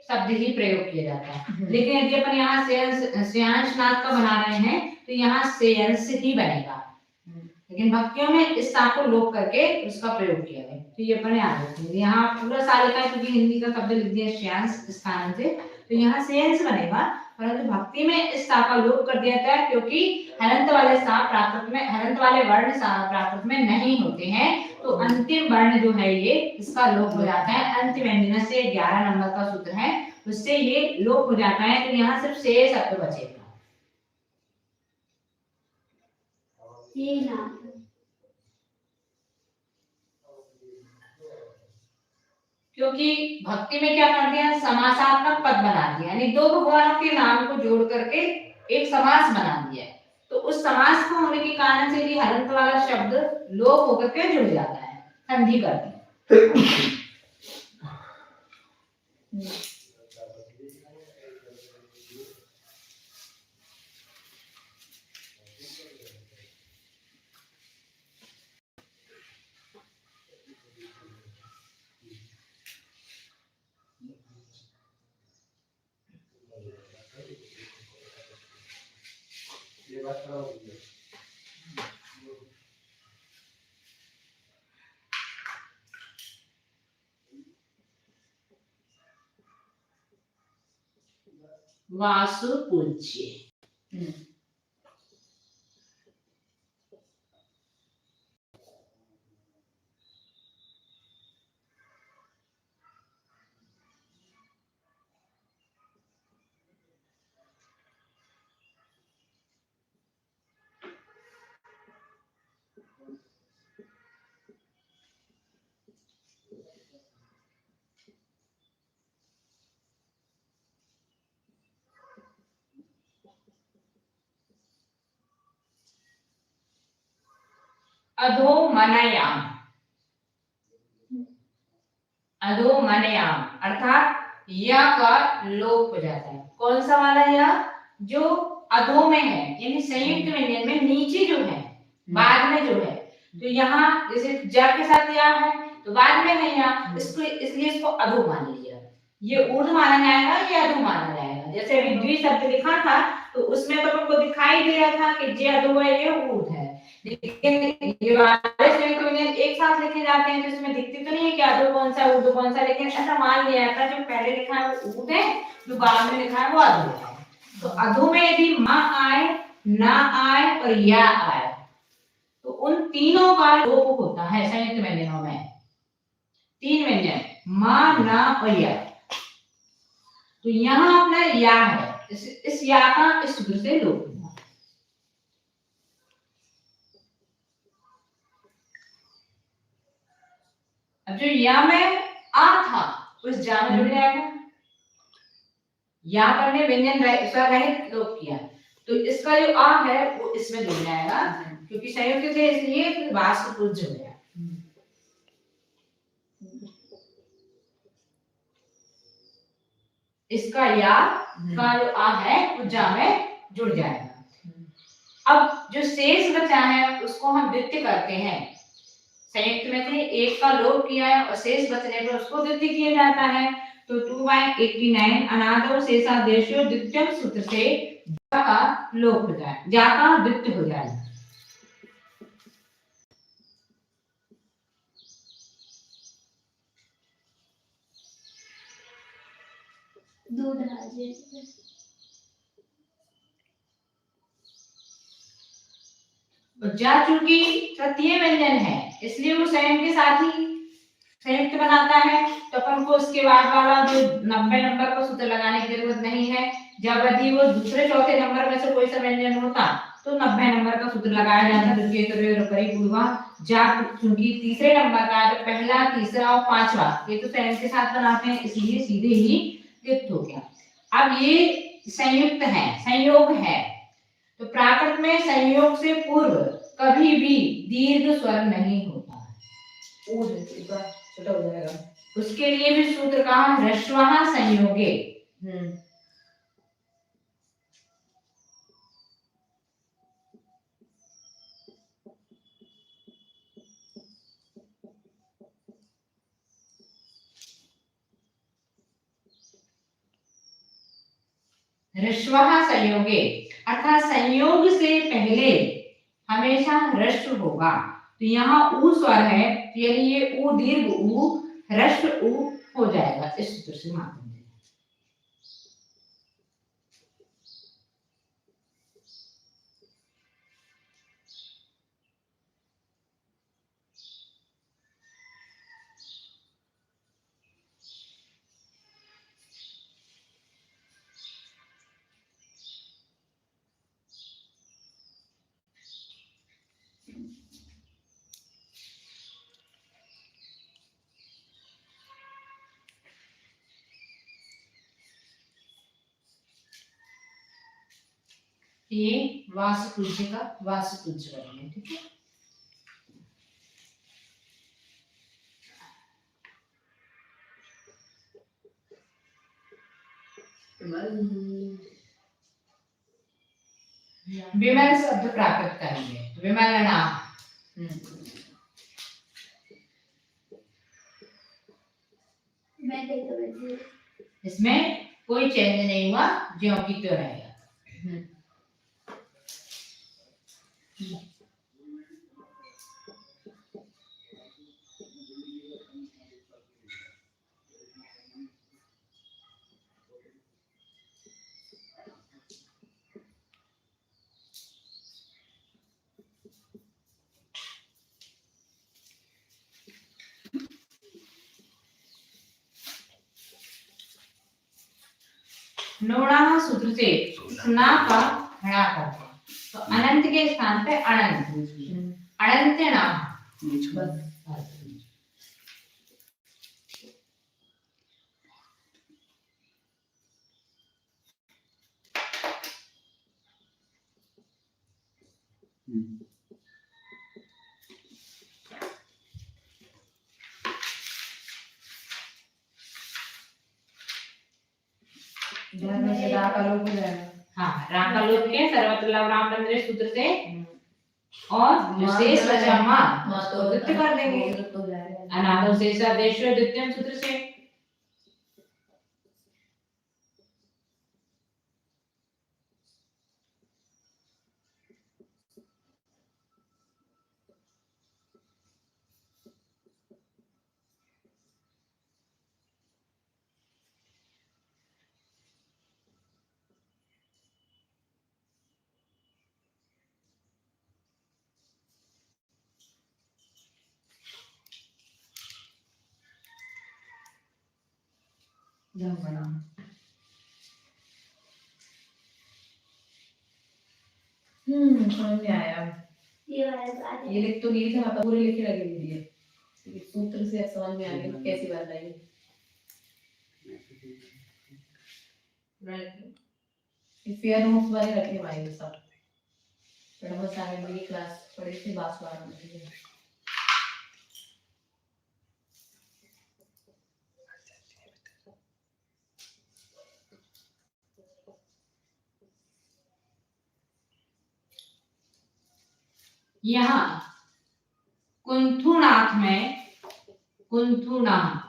शब्द ही प्रयोग किया जाता है। लेकिन यदि अपन यहाँ श्यांश नाद का बना रहे हैं तो यहाँ सेंस ही बनेगा, लेकिन भक्तियों में इस सा को लोप करके उसका प्रयोग किया है। तो ये अपन याद रखेंगे। यहाँ पूरा सा लिखा है क्योंकि हिंदी का शब्द लिख दिया श्यांश स्थान से, तो यहाँ सेंस बनेगा, परंतु भक्ति में इस सा का लोप कर दिया जाता है क्योंकि हलंत वाले सा प्राकृत में, हलंत वाले वर्ण सा प्राकृत में नहीं होते हैं। तो अंतिम वर्ण जो है ये इसका लोप हो जाता है। अंतिम व्यंजन से 11 नंबर का सूत्र है, उससे ये लोप हो जाता है। तो यहाँ सिर्फ से शब्द बचेगा। क्योंकि भक्ति में क्या करते हैं, समासात्मक पद बना दिया, यानी दो भगवानों के नाम को जोड़ करके एक समास बना दिया। तो उस समास को होने के कारण से भी हलंत वाला शब्द लोप होकर के जुड़ जाता है, संधि करते हैं। वासु पूज्य, अधोमनयाम, अधोमनयाम अर्थात या का लोप हो जाता है। कौन सा वाला या, जो अधो में है, यानी संयुक्त व्यंजन में नीचे जो है, बाद में जो है। तो यहाँ जैसे ज के साथ या है तो बाद में है या, इसको इसलिए इसको अधो मान लिया। ये ऊर्ध्व माना जाएगा, ये अधो माना जाएगा। जैसे अभी द्वि शब्द लिखा था तो उसमें तो हमको दिखाई दे रहा था कि जे अधो है, ये ऊर्ध्व है, लेकिन ये वाले संयुक्त व्यंजन एक साथ लिखे जाते हैं तो इसमें दिखती तो नहीं है कि अधो कौन सा ऊर्ध्व कौन सा, लेकिन ऐसा मान लिया था जो पहले लिखा है वो ऊर्ध्व है, जो बाद में लिखा है वो अधो है। तो अधो में यदि मां आए, ना आए और या आए तो उन तीनों का लोप होता है संयुक्त व्यंजनों में। तीन व्यंजन मां, ना और या। तो यहाँ अपना या है, इस या का इस सूत्र से लोप हुआ। अब जो या में आ था उस जा में जुड़ जाएगा। यहाँ पर ने व्यंजन स्वर रहित लोप किया, तो इसका जो आ है वो इसमें जुड़ जाएगा, क्योंकि संयुक्त थे इसलिए फिर वाष्प पूज्य हो गया। इसका या का जो आ है वो जा में जुड़ जाएगा। अब जो शेष बचा है उसको हम द्वितीय करते हैं। संयुक्त में से एक का लोप किया है और शेष बचने पर उसको द्वितीय किया जाता है। तो 2/89 अनादो शेषादेशो द्वितीयम सूत्र से जा का लोप हो जाए, जा का द्वितीय हो जाए। दूध हाजिर जा चूंकि तृतीय व्यंजन है इसलिए वो संयुक्त के साथ ही संयुक्त बनाता है, तो अपन को उसके बाद वाला जो 90 नंबर का सूत्र लगाने की जरूरत नहीं है। जब यदि वो दूसरे चौथे नंबर में से कोई सा व्यंजन होता तो 90 नंबर का सूत्र लगाया जाता, जा चूंकि तीसरे नंबर का जो पहला तीसरा और पांचवा ये तो संयुक्त के साथ बनाते हैं इसलिए सीधे ही द्वित्व हो गया। अब ये संयुक्त है, संयोग है, तो प्राकृत में संयोग से पूर्व कभी भी दीर्घ स्वर नहीं होता है, छोटा हो जाएगा। उसके लिए भी सूत्र कहा ह्रस्वः संयोगे। ह्रस्वः संयोगे अर्थात संयोग से पहले हमेशा ह्रस्व होगा। तो यहाँ ऊ स्वर है, यानी ये ऊ दीर्घ ऊ ह्रस्व ऊ हो जाएगा इस सूत्र से माध्यम से। ये वासुपूज्य का वासुपूज्य बनेंगे, ठीक है। विमल शब्द प्राप्त करेंगे, विमल नाम। इसमें कोई चेंज नहीं हुआ, ज्यों की त्यों रहेगा। नोड़ा सूत्र से ना का हड़ा करते हैं, तो अनंत के स्थान पे अनंत, अनंत नाम बस। हाँ, राम का लोप के सर्वत्र लव राम बंदरे सूत्र से और जो शेष बचा मां तो द्वितीय कर देंगे, अनादो शेषादेशो द्वितीयम सूत्र से। समझ में आया। ये लिख तो नहीं था, पूरे लिखे लगे दिए सूत्र से, अब समझ में आ गया कैसी बात आई। फेयर नोट्स वाले रखे भाई ये सब बड़ा मजा आया मेरी क्लास बड़ी सी बात बात होती है यहाँ कुंथुनाथ में कुंथुनाथ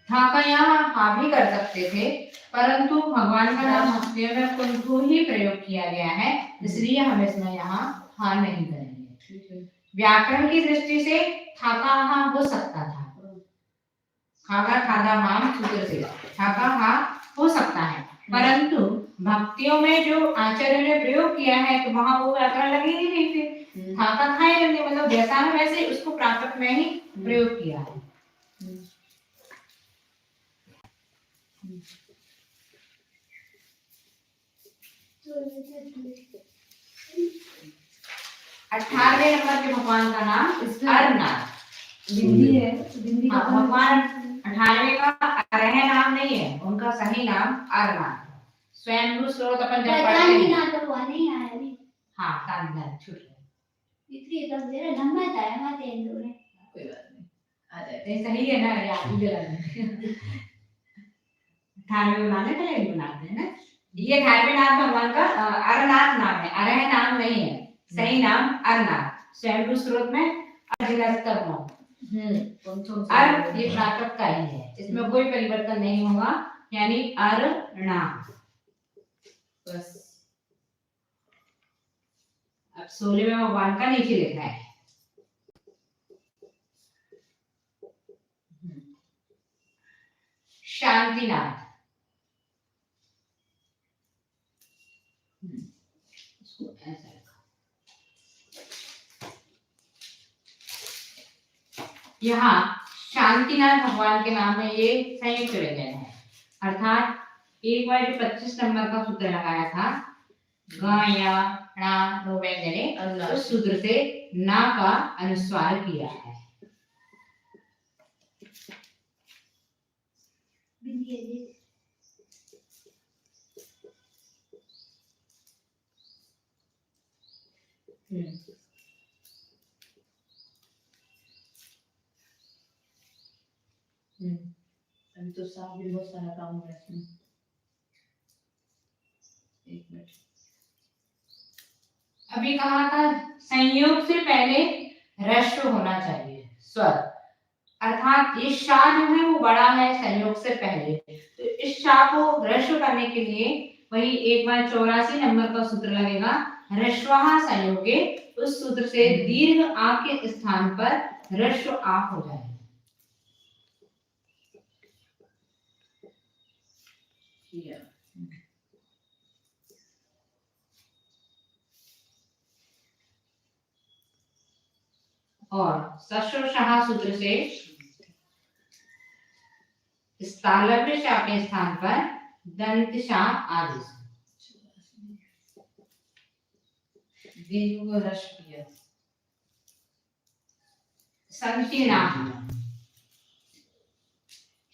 था का यहाँ हाँ भी कर सकते थे, परंतु भगवान का नाम हस्तियों में कुंथु ही प्रयोग किया गया है, इसलिए हम इसमें यहाँ हाँ नहीं करेंगे। व्याकरण की दृष्टि से थाका हाँ हो सकता था, खागा खादा माम सूत्र से थाका हाँ हो सकता है, परंतु भक्तियों में जो आचार्य ने प्रयोग किया है तो वहां वो व्याकरण लगेगी नहीं, फिर थाका खाए रहने मतलब जैसा है वैसे उसको प्राकृत में ही प्रयोग किया है। अठारहवें नंबर के भगवान का नाम अरनाथ बिंदी है भगवान 18वें का अरह नाम नहीं है, उनका सही नाम अरनाथ। स्वयं स्रोत अपन जब पढ़ते हैं तो वो नहीं आया अभी। हाँ कांगना छूट गया इतनी तो मेरा लंबा था हमारे इंदौर में। कोई बात नहीं आ जाए ये सही है ना याद ही दिलाने 18वें बनाने के लिए बनाते हैं ना। ये 18वें नाम भगवान का अरनाथ नाम है, अरह नाम नहीं है, सही नाम अरनाथ। स्वयं स्रोत में अजिलस्तर नाम अर ये प्राकृत का ही है, इसमें कोई परिवर्तन नहीं होगा, यानी अरनाथ। बस अब 16वें भगवान का नीचे लिखा है शांतिनाथ। इसको ऐसा रखा। यहाँ शांतिनाथ भगवान के नाम में ये संयुक्त व्यंजन है, अर्थात एक बार 25 नंबर का सूत्र लगाया था ग या णा नो व्यंजने, उस सूत्र से ना का अनुस्वार किया है। अभी तो साफ भी बहुत सारा काम हो रहा है इसमें। एक मिनट अभी कहा था संयोग से पहले ह्रस्व होना चाहिए स्वर, अर्थात ये शा जो है वो बड़ा है संयोग से पहले, तो इस शा को ह्रस्व करने के लिए वही एक बार 84 नंबर का सूत्र लगेगा ह्रस्वः संयोगे, उस सूत्र से दीर्घ आ के स्थान पर ह्रस्व आ हो जाएगा। और सश्रशाह सूत्र से स्थालव्य शा के स्थान पर दंत शा आदेश दीर्घ ह्रस्व किया। संतिनाथ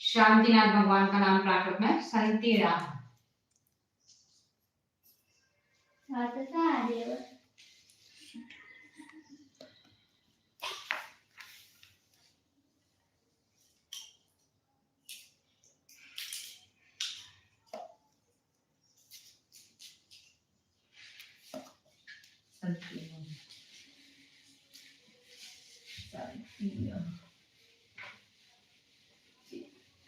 शांतिनाथ भगवान का नाम प्राकृत में संतिनाथ।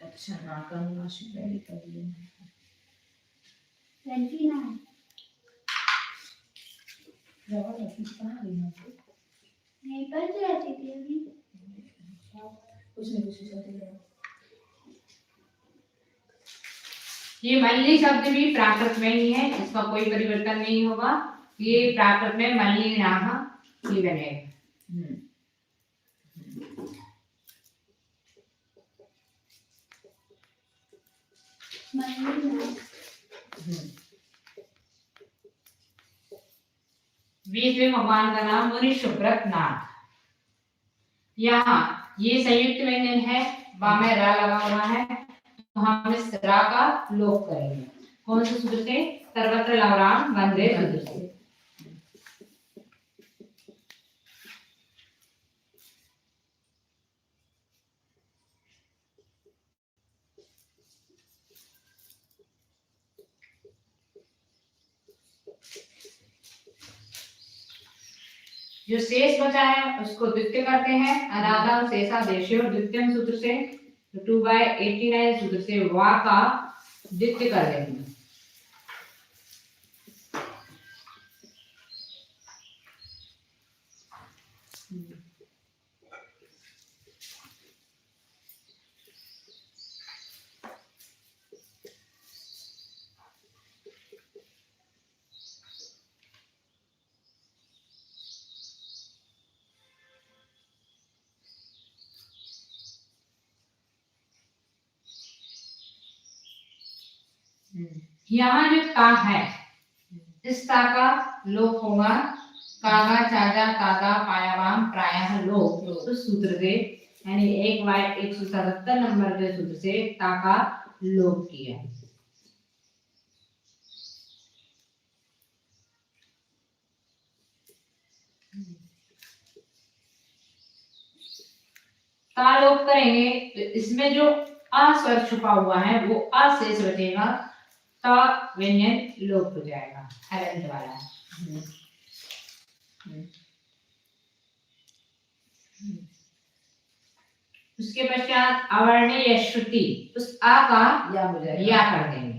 अच्छा नाकाम पहले कर लिया नहीं पर जाती थी अभी कुछ नहीं कुछ चलते रहो। ये मल्ली शब्द भी प्राकृत में ही है, इसका कोई परिवर्तन नहीं होगा, ये प्राकृत में मल्ली नाम ही बनेगा। बीसवें भगवान का नाम मुनि सुब्रत नाथ। यहाँ ये संयुक्त व्यंजन है, बा में रा लगा हुआ है, तो हम इस रा का लोप करेंगे, कौन से सूत्र से? सर्वत्र लवराम वंदे सूत्र से। जो शेष बचा है उसको द्वितीय करते हैं, अनादम शेषा देशो द्वितीय सूत्र से, 2/89 सूत्र से वा का द्वितीय कर देंगे। यहाँ जो ता है, इस ता का लोप होगा, कागा चाजा कागा पायावाम प्रायः लोप, उस सूत्र से यानी 1/177 नंबर के सूत्र से ता का लोप किया। ता लोप करेंगे तो इसमें जो आ स्वर छुपा हुआ है वो आ शेष बचेगा, ता व्यंजन लोप हो जाएगा, हलंत वाला। उसके पश्चात अवर्णीय श्रुति, उस आ का या हो जाएगा, या कर देंगे।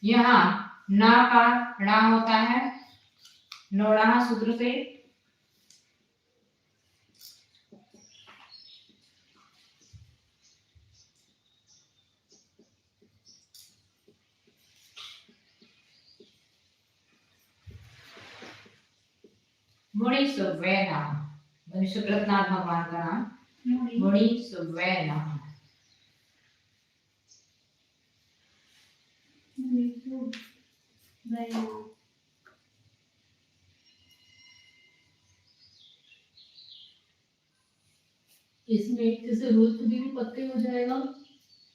यहाँ ना का णा होता है नोड़ा सूत्र से, मुनि सुवै नाम, मुनि सुब्रतनाथ भगवान का नाम मुनि सुवै नाम। इसमें एक जैसे रूल तो भी पक्के हो जाएगा,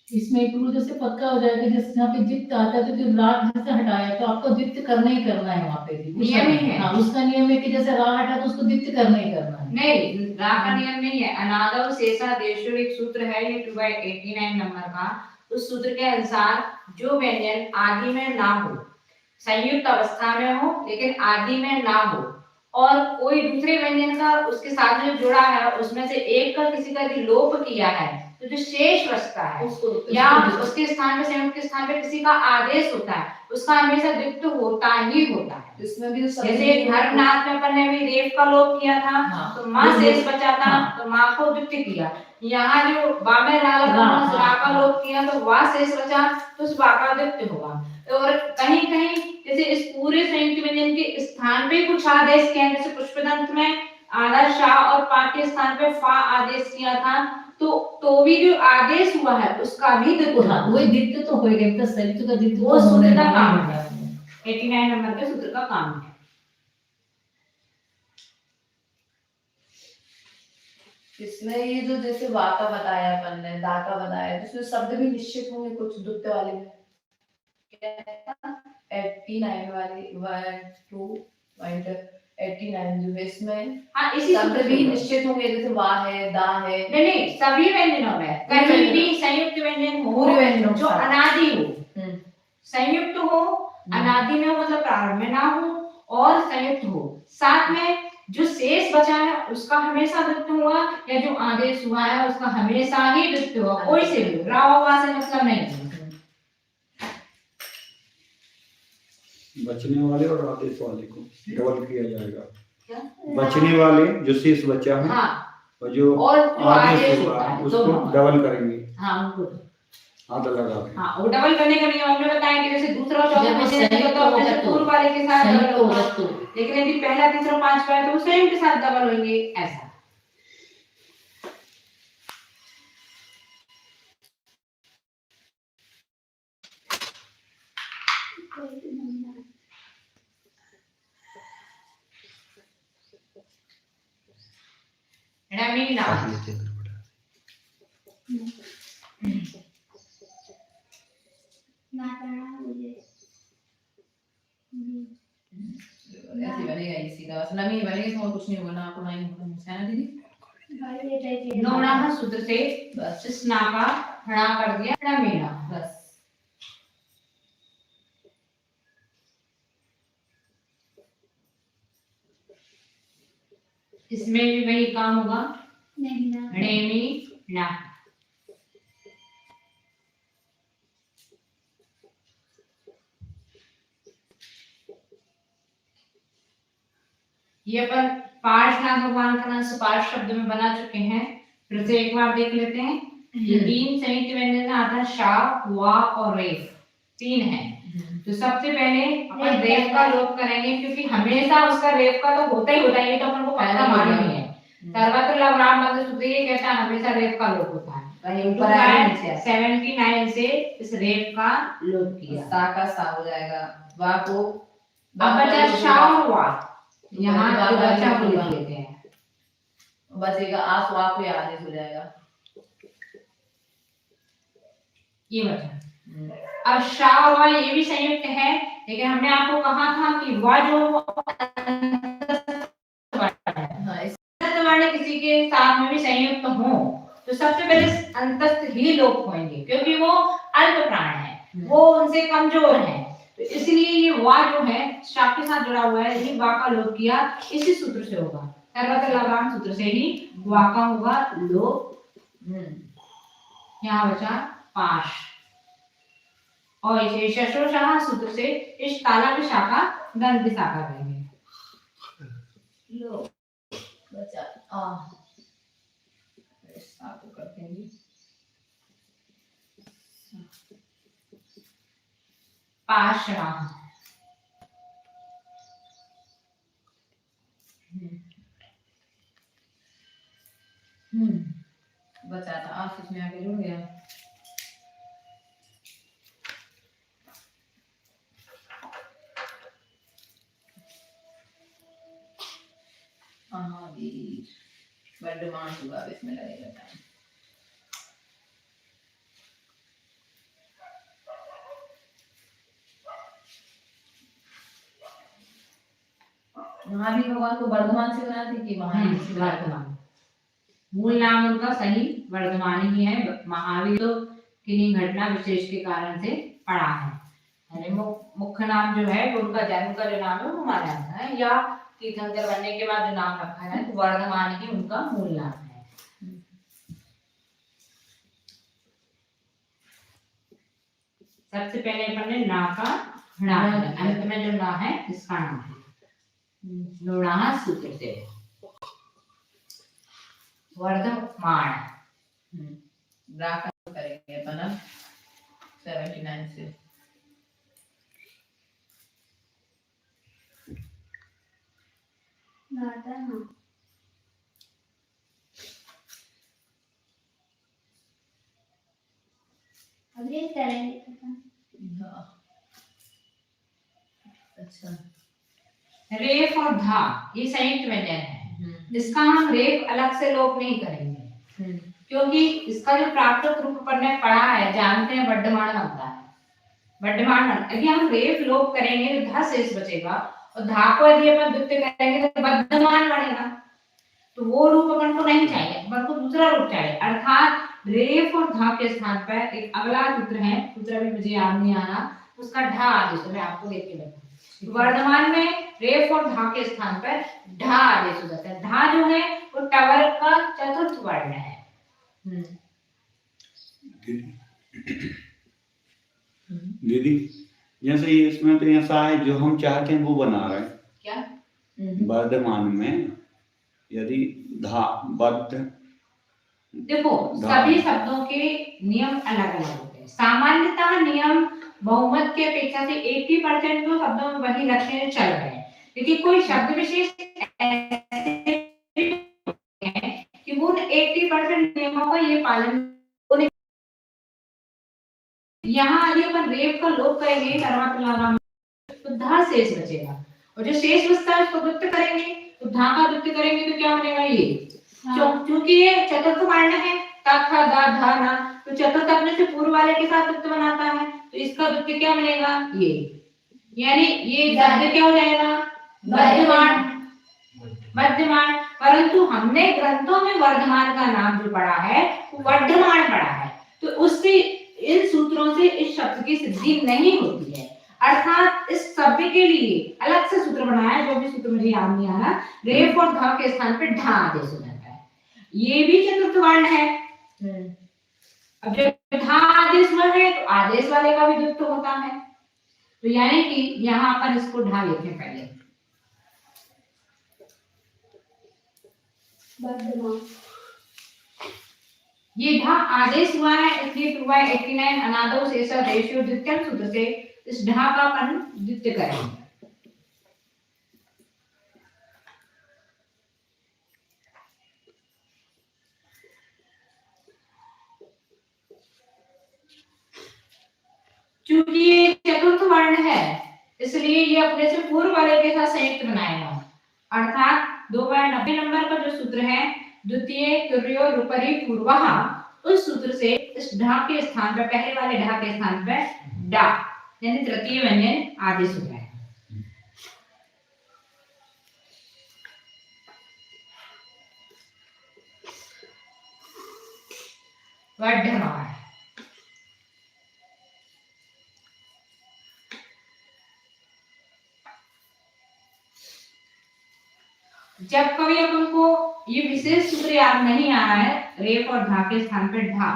इसमें एक रूल जैसे पक्का हो जाएगा, जैसे यहाँ पे जित आता है तो जो राग जैसे हटाया तो आपको द्वित्य करना ही करना है, वहाँ पे भी नियम ही है। हाँ, उसका नियम है कि जैसे राग हटा तो उसको द्वित्य करना ही करना है। नहीं, राग का नियम नहीं है। अनादव शेषा देशो एक सूत्र है, ये 2/89 नंबर का, उस सूत्र के अनुसार जो व्यंजन आदि में ना हो, संयुक्त अवस्था में हो लेकिन आदि में ना हो, और कोई दूसरे व्यंजन का उसके साथ में जुड़ा है, उसमें से एक का किसी का यदि लोप किया है तो जो शेष बचता है या उसके स्थान पे संयुक्त के स्थान पे किसी का आदेश होता है, उसका हमेशा द्वित्व होता ही होता है। इसमें भी जैसे धर्मनाथ में अपन ने भी रेप का लोप किया था, तो माँ शेष बचा था, तो माँ को द्वित्व किया। यहाँ जो बा में रा का लोप किया तो वा शेष बचा, तो उस वा का द्वित्व होगा। और कहीं कहीं जैसे इस पूरे संयुक्त व्यंजन के स्थान पे कुछ आदेश किए, जैसे पुष्पदंत में आधा शा और पा के स्थान पे फा आदेश किया था, तो भी जो आदेश हुआ है उसका भी द्वित्व, वही द्वित्व तो होएगा, तो संयुक्त का द्वित्व वो सूत्र का काम है, 89 नंबर के सूत्र का काम है। इसमें ये जो जैसे वा का बताया अपन ने, दा का बताया, जिसमें शब्द भी निश्चित होंगे कुछ द्वित्व वाले में, 89 वाली 1 2 जो है इसमें हाँ, इसी शब्द भी निश्चित होंगे, जैसे वा है, दा है। नहीं, सभी व्यंजनों में कहीं भी संयुक्त व्यंजन हो जो अनादि हो, संयुक्त हो, अनादि में हो मतलब प्रारंभ में ना हो, और संयुक्त हो, साथ में जो शेष बचा है उसका हमेशा द्वित्व हुआ, या जो आदेश हुआ है उसका हमेशा ही द्वित्व हुआ, कोई से भी रावा से मतलब नहीं है। बचने वाले और आदेश वाले को डबल किया जाएगा। क्या? बचने वाले जो शेष बचा है, हाँ, और जो आदेश हुआ है उसको डबल करेंगे। हाँ, उनको आधा लगा के। हाँ, वो डबल करने का नियम हमने बताया कि जैसे दूसरा और चौथा व्यंजन तो अपने पूर्व वाले के साथ डबल होगा, लेकिन यदि पहला तीसरा पांचवा है तो वो स्वयं के साथ डबल होंगे, ऐसा। रमीना नाताना मुझे ऐसे बनेगा ये सीधा, बस नमी बनेगी तो कुछ नहीं बोलना आपको, नहीं है ना दीदी। भाई ये टाइप नोड़ा सूत्र से बस स्ना का हड़ा कर दिया रमीना। बस इसमें भी वही काम होगा, नहीं ना रेमी ना। ये अपन पार्थ नाथ भगवान का नाम सुपार्थ शब्द में बना चुके हैं, फिर से एक बार देख लेते हैं। ये तीन संयुक्त व्यंजन आता है, शा, वा और रेफ, तीन है। तो सबसे पहले अपन रेफ का लोप करेंगे, क्योंकि हमेशा उसका रेफ का तो होता ही होता है, ये तो अपन को पक्का मालूम ही है। सर्वत्र लवराम मध्य सूत्र ये कहता है हमेशा रेफ का लोप होता है। कहीं ऊपर आया नीचे 79 से इस रेफ का लोप किया। सा का सा हो जाएगा, वा को अब बचा शा और वा, यहाँ वा का बच्चा को लोप लिख होगा। लेते हैं। बचेगा आस वा को आदेश हो जाएगा, ये बचा। अब शा और वा ये भी संयुक्त है, लेकिन हमने आपको कहा था कि वा जो हाँ इस वर्ण किसी के साथ में भी संयुक्त हो तो सबसे पहले अंतस्थ ही लोप होंगे, क्योंकि वो अल्प प्राण है, वो उनसे कमजोर है। तो इसलिए ये वा जो है शा के साथ जुड़ा हुआ है, यही वा का लोप किया इसी सूत्र से होगा, सर्वत्र लवराम सूत्र से ही वा का होगा लोप। यहाँ बचा पाश, और इसे शशोशाह सूत्र से इस ताला की शाखा दंत की शाखा करेंगे। लो बचा आ आपको करते हैं जी। पाशरा, बचा था आप इसमें आगे जुड़ गया। महावीर वर्धमान हुआ, अब इसमें लगेगा टाइम। महावीर भगवान को वर्धमान से बनाते कि महावीर से बनाते? वर्धमान मूल नाम उनका सही वर्धमान ही है। महावीर तो किन्हीं घटना विशेष के कारण से पड़ा है, यानी मुख्य नाम जो है वो उनका जन्म का जो नाम है वो माना जाता है, या तीर्थंकर बनने के बाद जो नाम रखा है तो वर्धमान ही उनका मूल नाम है। सबसे पहले अपन ने ना का हड़ा, अंत में जो ना है इसका नाम है लोड़ा सूत्र से वर्धमान। करेंगे अपन 79 से। नाताना अब ये करेंगे हाँ अच्छा, रेफ और धा ये संयुक्त व्यंजन है, इसका हम रेफ अलग से लोप नहीं करेंगे, क्योंकि इसका जो प्राकृत रूप पर ने पढ़ा है जानते हैं वर्धमान बनता है। वर्धमान यदि हम रेफ लोप करेंगे तो धा शेष बचेगा, और धा को यदि अपन द्वितीय करेंगे तो वर्धमान बनेगा, तो वो रूप अपन को नहीं चाहिए, अपन को दूसरा रूप चाहिए। अर्थात रेफ और धा के स्थान पर एक अगला सूत्र है, सूत्र भी मुझे याद नहीं आ रहा, उसका ढा आदेश मैं आपको देख के बताऊं। वर्धमान में रेफ और धा के स्थान पर ढा आदेश हो जाता है। ढा जो है वो टवर का चतुर्थ वर्ण है। दीदी जैसे ये इसमें तो ऐसा है जो हम चाहते हैं वो बना रहे हैं। क्या वर्धमान में यदि धा बद्ध, देखो सभी शब्दों के नियम अलग अलग होते हैं। सामान्यतः नियम बहुमत के अपेक्षा से 80% तो शब्दों में वही लक्षण चल रहे हैं, लेकिन कोई शब्द विशेष ऐसे हैं कि उन 80% नियमों का ये पालन यहाँ यदि अपन रेफ का लोप करेंगे तो धा शेष बचेगा, और जो शेष बचता है उसको गुप्त करेंगे तो धा का द्वित्व करेंगे तो क्या बनेगा ये, क्योंकि ये चतुर्थ वर्ण है, ता था दा धा ना, तो चतुर्थ अपने से पूर्व वाले के साथ द्वित्व बनाता है, तो इसका द्वित्व क्या बनेगा ये, यानी ये शब्द क्या हो जाएगा, वर्धमान। वर्धमान, परंतु हमने ग्रंथों में वर्धमान का नाम जो पढ़ा है वो वर्धमान पढ़ा है, तो उससे इन सूत्रों से इस शब्द की सिद्धि नहीं होती है। अर्थात इस शब्द के लिए अलग से सूत्र बनाया, जो भी सूत्र मुझे याद नहीं आ रहा, रेफ और धा के स्थान पे ढा आदेश हो जाता है। ये भी चतुर्थ वर्ण है। अब जब धा आदेश हुआ है तो आदेश वाले का भी द्वित्व होता है, तो यानी कि यहाँ पर इसको ढा लिखें पहले। वर्धमान, ये ढा आदेश हुआ है, इसलिए 2/89 अनादो शेषा रेशियो द्वितीय सूत्र से इस ढा का अपन द्वित्व करेंगे। चूंकि ये चतुर्थ वर्ण है, इसलिए ये अपने से पूर्व वाले के साथ संयुक्त बनाएगा, अर्थात 2/90 नंबर का जो सूत्र है, द्वितीय तुर्यो रुपरी पूर्वः, उस सूत्र से इस ढा के स्थान पर, पहले वाले ढा के स्थान पर डा यानी तृतीय व्यंजन आदेश हो जाएगा। वर्धमान, जब कभी अपन को ये विशेष सूत्र याद नहीं आ रहा है, रेफ और धा के स्थान पर ढा,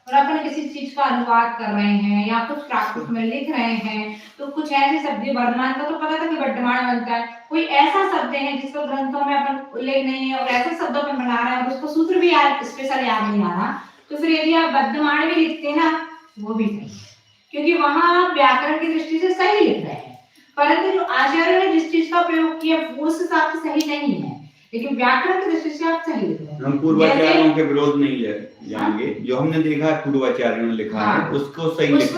और अपन किसी चीज का अनुवाद कर रहे हैं या कुछ प्राकृत में लिख रहे हैं, तो कुछ ऐसे शब्द, वर्धमान का तो पता था कि वर्धमान बनता है, कोई ऐसा शब्द है जिसको ग्रंथों में अपन उल्लेख नहीं है और ऐसे शब्दों में बना रहे हैं, उसको सूत्र भी याद स्पेशल याद नहीं आ रहा, तो फिर यदि आप वर्धमान भी लिखते हैं ना, वो भी सही, क्योंकि वहां व्याकरण की दृष्टि से सही लिख रहे हैं, परंतु जो आचार्य ने जिस चीज का प्रयोग किया वो उस हिसाब से सही नहीं है, लेकिन व्याकरण की दृष्टि से आप सही लिख रहे हैं। हम पूर्वाचार्यों के विरोध नहीं जाएंगे, जो हमने देखा है पूर्वाचार्यों ने लिखा है उसको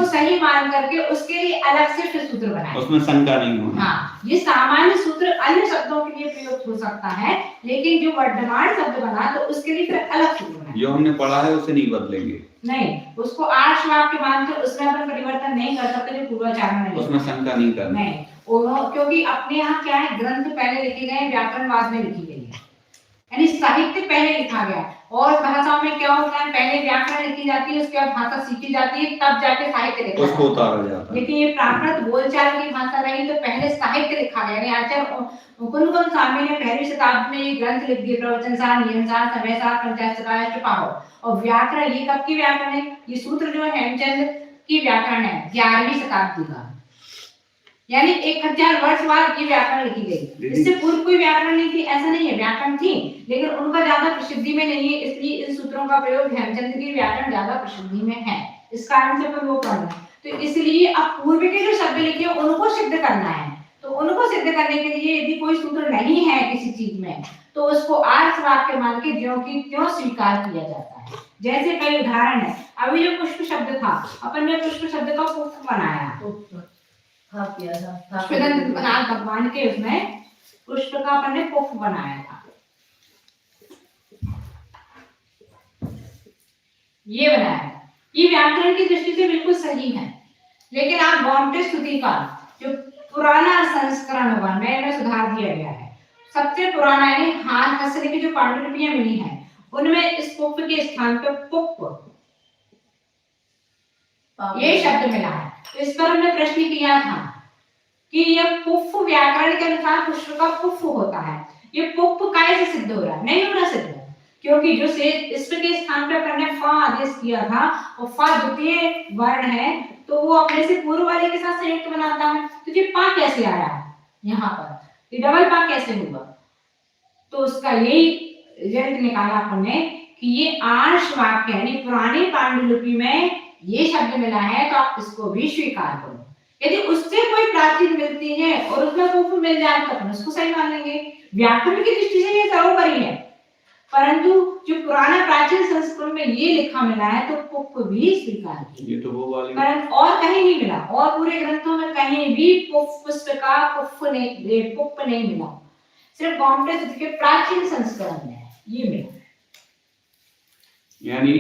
सही मान करके उसके लिए अलग से फिर सूत्र बनाए, उसमें शंका नहीं होना। हाँ, ये सामान्य सूत्र अन्य शब्दों के लिए प्रयुक्त हो सकता है, लेकिन जो वर्धमान शब्द बना तो उसके लिए फिर अलग सूत्र बनाए। जो हमने पढ़ा है उसे नहीं बदलेंगे, नहीं, उसको आर्ष वाक्य मानकर उसमें अपन परिवर्तन नहीं कर सकते, जो पूर्वाचार्य ने उसमें शंका नहीं करना। नहीं, क्योंकि अपने यहाँ क्या है, ग्रंथ पहले लिखे गए, व्याकरण बाद में लिखी गई है, यानी साहित्य पहले लिखा गया, और भाषाओं में क्या होता है, पहले व्याकरण लिखी जाती है, उसके बाद भाषा सीखी जाती है, तब जाके साहित्य लिखा उसको उतारा जाता है। लेकिन ये प्राकृत बोलचाल की भाषा रही तो पहले साहित्य लिखा गया। आचार्य मुकुंद स्वामी ने 1वीं शताब्दी में ये ग्रंथ लिख दिए, प्रवचनसार, नियमसार, समयसार, पंचाशतकाय, चुपाहो, और व्याकरण ये कब की व्याकरण है, ये सूत्र जो है हेमचंद की व्याकरण है 11वीं शताब्दी का, यानी 1000 वर्ष बाद ये व्याकरण लिखी गई। इससे पूर्व कोई व्याकरण नहीं थी, ऐसा नहीं है, व्याकरण थी लेकिन उनका ज्यादा प्रसिद्धि में नहीं है, इसलिए इन सूत्रों का प्रयोग हेमचंद की व्याकरण ज्यादा प्रसिद्धि में है, इस कारण से अपन वो पढ़ रहे हैं। तो इसलिए अब पूर्व के जो शब्द लिखे उनको सिद्ध करना है, तो उनको सिद्ध करने के लिए यदि कोई सूत्र नहीं है किसी चीज में, तो उसको आर्ष वाक्य मान के ज्यों की त्यों स्वीकार किया जाता है। जैसे कई उदाहरण है, अभी जो पुष्प शब्द था, अपन ने पुष्प शब्द का पुष्प बनाया, भगवान के उसमें पुष्प का अपन ने पुष्प बनाया था, ये बनाया, ये व्याकरण की दृष्टि से बिल्कुल सही है, लेकिन आप गौमटे स्तुति का जो पुराना संस्करण होगा, में सुधार दिया गया है, सबसे पुराना यानी हाथ हंसने की जो पांडुलिपियां मिली हैं उनमें इस पुष्प के स्थान पर पुष्प ये शब्द मिला है। तो इस पर हमने प्रश्न किया था कि यह पुष्प व्याकरण के अनुसार पुष्प का पुष्प होता है, ये पुष्प कैसे सिद्ध हो रहा है, नहीं होना सिद्ध, क्योंकि जो से इस के स्थान पर हमने फा आदेश किया था और फा द्वितीय वर्ण है, तो वो अपने से पूर्व वाले के साथ संयुक्त बनाता है, तो ये पा कैसे आया यहाँ पर, ये डबल पा कैसे हुआ, तो उसका यही रिजल्ट निकाला हमने कि ये आर्ष वाक्य यानी पुरानी पांडुलिपि में ये शब्द मिला है, तो आप इसको भी स्वीकार करो। यदि उससे कोई प्राचीन मिलती है और उसमें पुष्प मिल जाए तो अपन उसको सही मान लेंगे, व्याकरण की दृष्टि से ये सर्वोपरि है, परंतु जो पुराना प्राचीन संस्कृत में ये लिखा मिला है तो पुष्प भी स्वीकार किया, ये तो वो वाली परंतु और कहीं नहीं मिला, और पूरे ग्रंथों में कहीं भी पुष्प का पुष्प नहीं मिला, सिर्फ गोमटे सूत्र के प्राचीन संस्करण में है, ये मेरा। यानी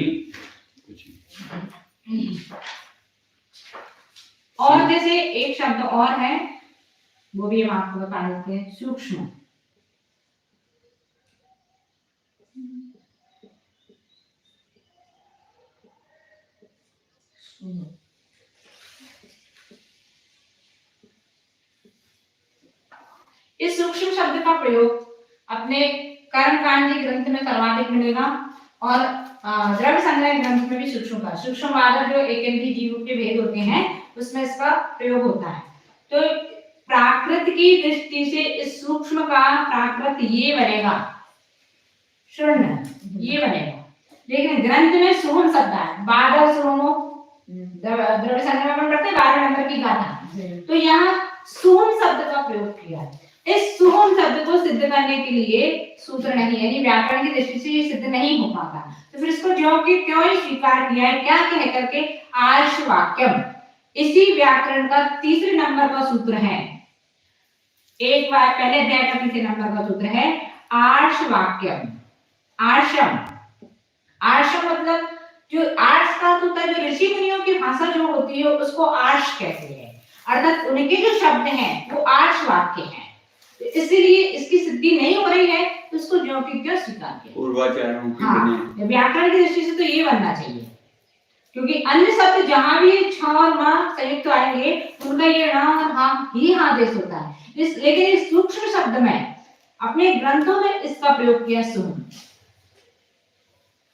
और जैसे एक शब्द और है, वो भी हम आपको बता देते हैं, सूक्ष्म। इस सूक्ष्म शब्द का प्रयोग अपने कर्मकांडी ग्रंथ में सर्वाधिक मिलेगा और द्रव्य संग्रह ग्रंथ में भी सूक्ष्मवाद जो एकेंद्रीय जीवों के भेद होते हैं उसमें इसका प्रयोग होता है। तो प्राकृत की दृष्टि से इस सूक्ष्म का प्राकृत ये बनेगा शून्य, ये बनेगा। लेकिन ग्रंथ में सुहम शब्द है, बादल सुहमो, द्रव्य संग्रह में पढ़ते 12 नंबर की गाथा। तो यहाँ सुहम शब्द का प्रयोग किया है। इस सुहम शब्द को सिद्ध करने के लिए सूत्र नहीं, यानी व्याकरण की दृष्टि से ये सिद्ध नहीं हो पाता, तो फिर इसको ज्यों की त्यों ही स्वीकार किया है। क्या कह करके? आर्ष वाक्यम। इसी व्याकरण का तीसरे नंबर का सूत्र है, एक बार पहले अध्याय का तीसरे नंबर का सूत्र है आर्ष वाक्यम। आर्षम, आर्षम मतलब जो आर्ष का होता है, जो ऋषि मुनियों की भाषा जो होती है उसको आर्ष कहते हैं, अर्थात उनके जो शब्द हैं वो आर्ष वाक्य हैं। इसलिए इसकी सिद्धि नहीं हो रही है तो उसको ज्यों की त्यों स्वीकार किया। पूर्वाचार्यों की हाँ, व्याकरण की दृष्टि से तो ये बनना चाहिए, क्योंकि अन्य शब्द जहां भी छ और म संयुक्त आएंगे उनका ये ण और हा ही आदेश होता है। लेकिन इस सूक्ष्म शब्द में अपने ग्रंथों में इसका प्रयोग किया सुहम।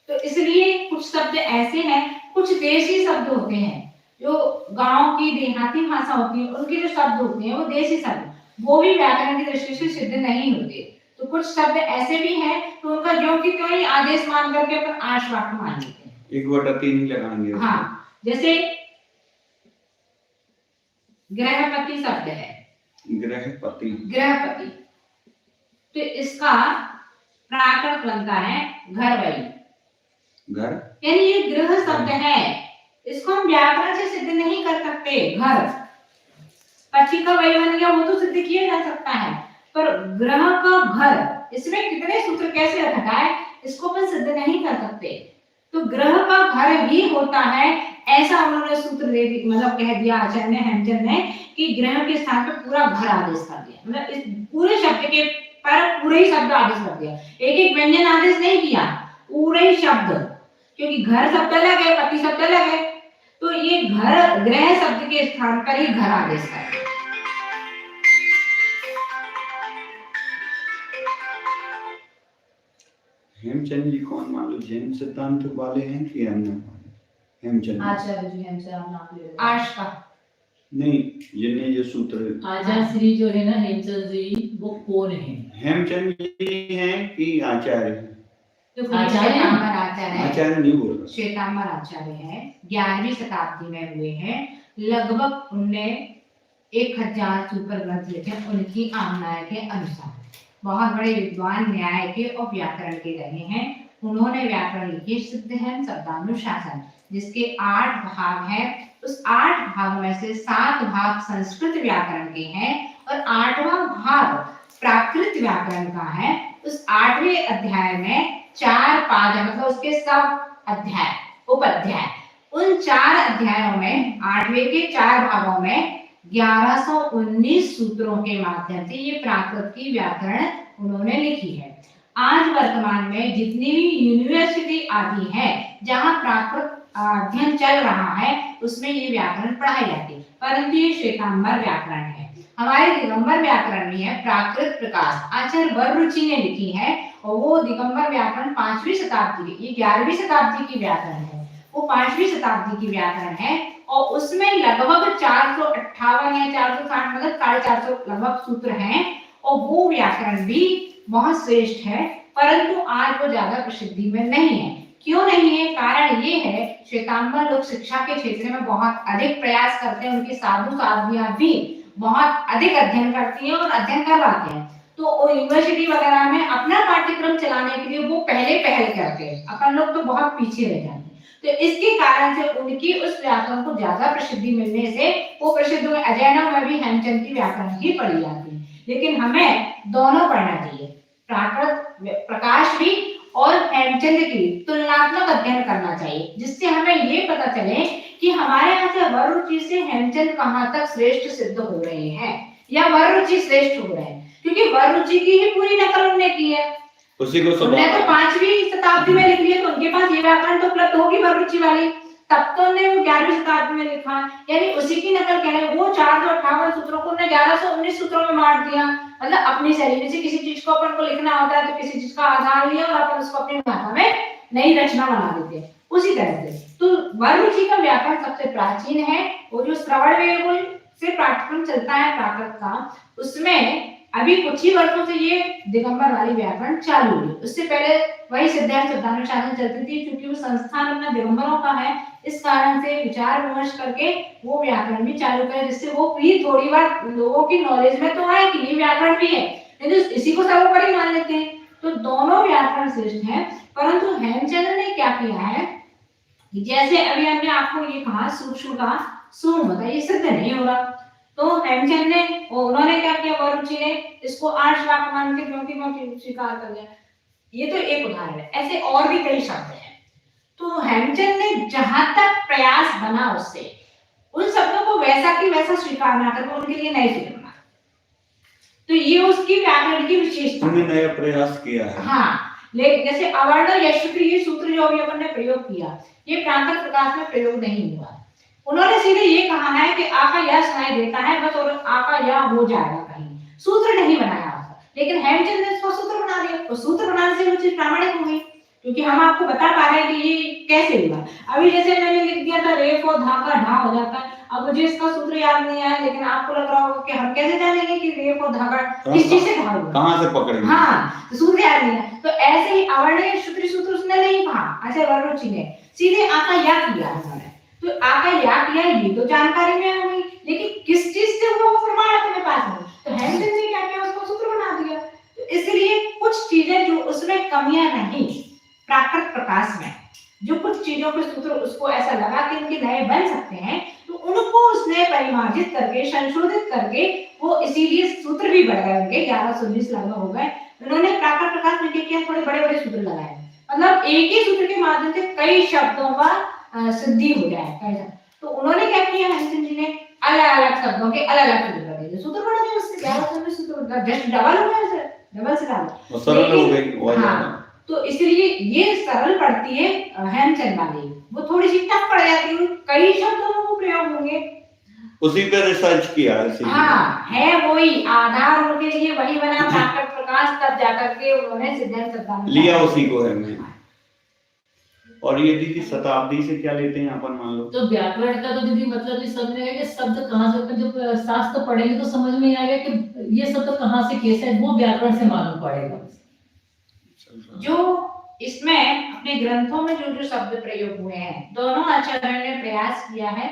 तो इसलिए कुछ शब्द ऐसे हैं, कुछ देशी शब्द होते हैं जो गांव की देहाती भाषा होती है, उनके जो शब्द होते हैं वो देशी शब्द, वो भी व्याकरण की दृष्टि से सिद्ध नहीं होते। तो कुछ शब्द ऐसे भी हैं तो उनका ज्यों की त्यों ही आदेश मान करके अपन आर्ष वाक्य मान लेते हैं। 1/3 ही लगाएंगे। हाँ, जैसे गृहपति शब्द है, गृहपति, गृहपति, तो इसका प्राकृत बनता है घर वही, घर, यानी ये गृह शब्द है, इसको हम व्याकरण से सिद्ध नहीं कर सकते। घर पक्षी का वही बन गया, वो तो सिद्ध किया जा सकता है, पर ग्रह का घर, इसमें कितने सूत्र कैसे घटाए इसको अपन सिद्ध नहीं कर सकते। तो ग्रह का घर ही होता है, ऐसा उन्होंने सूत्र दे दी, मतलब कह दिया आचार्य ने, हेमचंद ने, कि ग्रह के स्थान पे पूरा घर आदेश कर दिया, मतलब इस पूरे शब्द के पर पूरे ही शब्द आदेश कर दिया, एक एक व्यंजन आदेश नहीं किया, पूरे ही शब्द, क्योंकि घर शब्द अलग है, पति शब्द अलग है, तो ये घर ग्रह शब्द के स्थान पर ही घर आदेश कर दिया। हेमचंद जी कौन मालूम, जैन सिद्धांत वाले हैं कि अन्य? हेमचंद आचार्य जी हेमचंद आप नाम ले रहे हैं। आर्ष का नहीं, जिन्हें जो सूत्र आचार्य श्री जो है ना हेमचंद जी, वो कौन है? हेमचंद जी हैं कि आचार्य हैं? श्वेतांबर आचार्य है, आचार्य नहीं बोल रहा। श्वेतांबर आचार्य है, 11वीं शताब्दी में हुए हैं, लगभग उनने 1000 सुपर ग्रंथ लिखे उनकी आमनाय के अनुसार। बहुत बड़े विद्वान, न्याय के और व्याकरण के रहे हैं। उन्होंने व्याकरण लिखे सिद्ध है शब्दानुशासन, जिसके 8 भाग हैं। उस 8 भाग में से 7 भाग संस्कृत व्याकरण के हैं और 8वां भाग प्राकृत व्याकरण का है। उस 8वें अध्याय में 4 पाद है, मतलब उसके सब अध्याय, उपअध्याय, उन 4 अध्यायों में 8वें के 4 भागों में 1119 सूत्रों के माध्यम से ये प्राकृत की व्याकरण उन्होंने लिखी है। आज वर्तमान में जितनी भी यूनिवर्सिटी आदि है जहाँ प्राकृत अध्ययन चल रहा है उसमें ये व्याकरण पढ़ाई जाती है, परंतु ये श्वेतांबर व्याकरण है। हमारे दिगंबर व्याकरण में है प्राकृत प्रकाश, आचार्य वररुचि ने लिखी है, और वो दिगंबर व्याकरण 5वीं शताब्दी की, ये 11वीं शताब्दी की व्याकरण है, वो 5वीं शताब्दी की व्याकरण है, और उसमें लगभग 458 या 460 मतलब 450 लगभग सूत्र हैं, और वो व्याकरण भी बहुत श्रेष्ठ है, परंतु आज वो ज्यादा प्रसिद्धि में नहीं है। क्यों नहीं है? कारण ये है, श्वेतांबर लोग शिक्षा के क्षेत्र में बहुत अधिक प्रयास करते हैं, उनकी साधु साध्वियां भी बहुत अधिक अध्ययन करती हैं और अध्ययन करवाते हैं, तो यूनिवर्सिटी वगैरह में अपना पाठ्यक्रम चलाने के लिए वो पहले पहल करते हैं, अपन लोग तो बहुत पीछे रह जाते हैं। तो इसके कारण से उनकी उस व्याकरण को ज्यादा प्रसिद्धि मिलने से वो प्रसिद्ध हुए। अजैनों में भी हेमचंद की व्याकरण ही पढ़ी जाती है, लेकिन हमें दोनों पढ़ना चाहिए, प्राकृत प्रकाश भी और हेमचंद की तुलनात्मक अध्ययन करना चाहिए, जिससे हमें ये पता चले कि हमारे यहाँ से वरुचि से हेमचंद कहाँ तक श्रेष्ठ सिद्ध हो रहे हैं या वरुचि श्रेष्ठ हो रहे हैं, क्योंकि वरुचि की ही पूरी नकल उन्होंने की है। उसी को उन्होंने तो 5वीं शताब्दी में लिख लिया, तो उनके पास ये व्याकरण तो उपलब्ध होगी वरुचि वाली, तब तो उन्होंने वो 11वीं शताब्दी में लिखा, यानी उसी की नकल कह रहे हैं। वो 458 सूत्रों को उन्होंने 1119 सूत्रों में बांट दिया, मतलब अपनी शैली से किसी चीज को अपन को लिखना होता है तो किसी चीज का आधार लिया और अपन उसको अपनी भाषा में नई रचना बना देते हैं, उसी तरह से। तो वरुचि का व्याकरण सबसे प्राचीन है, वो जो श्रवण बेलगुल से पाठ्यक्रम चलता है प्राकृत का, उसमें अभी कुछ ही वर्षों से ये दिगंबर वाली व्याकरण चालू हुई। उससे पहले वही सिद्धार्थ शब्दानुशासन चलती थी, क्योंकि वो संस्थान अपना दिगंबरों का है, इस कारण से विचार विमर्श करके वो व्याकरण भी चालू करे, जिससे वो भी थोड़ी बार लोगों की नॉलेज में तो आए कि ये व्याकरण भी है, नहीं तो इसी को सर्वोपरि मान लेते हैं। तो दोनों व्याकरण श्रेष्ठ हैं, परंतु हेमचंद्र ने क्या किया है, जैसे अभी हमने आपको ये कहा सूक्ष्म कहा, सूक्ष्म होता है, ये सिद्ध नहीं हो रहा, तो हेमचंद ने उन्होंने क्या किया, वरुचि ने इसको 8 श्लोक मान के क्योंकि मैं स्वीकार कर लिया। ये तो एक उदाहरण है, ऐसे और भी कई शब्द हैं। तो हेमचंद ने जहां तक प्रयास बना उससे उन शब्दों को वैसा की वैसा स्वीकार ना करके उनके लिए नए सूत्र बना, तो ये उसकी व्याकरण की विशेषता है। नया प्रयास किया है। हाँ, लेकिन जैसे अवर्ण यशस्वी ये सूत्र जो अभी अपन ने प्रयोग किया, ये प्राकृत प्रकाश में प्रयोग नहीं हुआ। उन्होंने सीधे ये कहा है कि आ का यह सुनाई देता है बस, और आ का यह हो जाएगा, कहीं सूत्र नहीं बनाया होता। लेकिन हेमचंद ने इसको सूत्र बना दिया, तो सूत्र बनाने से वो चीज प्रामाणिक हो गई, क्योंकि हम आपको बता पा रहे हैं कि ये कैसे हुआ। अभी जैसे मैंने लिख दिया था रेफ और धा का ढा हो जाता है, अब मुझे इसका सूत्र याद नहीं आया, लेकिन आपको लग रहा होगा कि हम कैसे जानेंगे कि रेफ और धा का किस चीज से ढा हुआ, कहां से पकड़ेंगे। हाँ, तो सूत्र याद नहीं है। तो ऐसे ही अवर्ण सूत्र सूत्र उसने नहीं कहा, अच्छा वरुचि ने सीधे आ का या किया उन्होंने, तो आ का या किया, ये तो जानकारी में आ गई, लेकिन किस चीज से हुआ वो प्रमाण अपने पास है। तो हेमचंद ने क्या किया, उसको सूत्र बना दिया। तो इसलिए कुछ चीजें जो उसमें कमियां नहीं, प्राकृत प्रकाश में जो कुछ चीजों के सूत्र उसको ऐसा लगा कि इनके नए बन सकते हैं, तो उनको उसने परिमार्जित करके संशोधित करके वो इसीलिए सूत्र भी बढ़ गए, उनके 1119 लगभग हो गए। उन्होंने प्राकृत प्रकाश में क्या किया, थोड़े बड़े बड़े सूत्र लगाए, मतलब एक ही सूत्र के माध्यम से कई शब्दों का सिद्धि हो जाए कई। तो उन्होंने क्या किया, हेमचंद जी ने अलग अलग शब्दों के अलग अलग सूत्र दे दिए, सूत्र बढ़ गए उससे 1119 सूत्र, जस्ट डबल हो गया, सर डबल से डबल सरल हो गई। हाँ, तो इसलिए ये सरल पड़ती है हेमचंद वाली, वो थोड़ी सी टफ पड़ जाती है, कई शब्दों में वो प्रयोग होंगे, उसी पे रिसर्च किया है। हाँ, है वही आधार उनके लिए वही बना प्राकृत प्रकाश, तब जाकर के उन्होंने सिद्धांत शब्दानुशासन लिया उसी को है में। और ये दीदी शताब्दी से क्या लेते हैं अपन, मान लो तो व्याकरण का तो दीदी मतलब इस समझ में कि शब्द कहाँ से, जब शास्त्र पढ़ेंगे तो समझ में आ गया कि ये शब्द कहाँ से कैसे है, वो व्याकरण से मालूम पड़ेगा। जो इसमें अपने ग्रंथों में जो जो शब्द प्रयोग हुए हैं, दोनों आचार्यों ने प्रयास किया है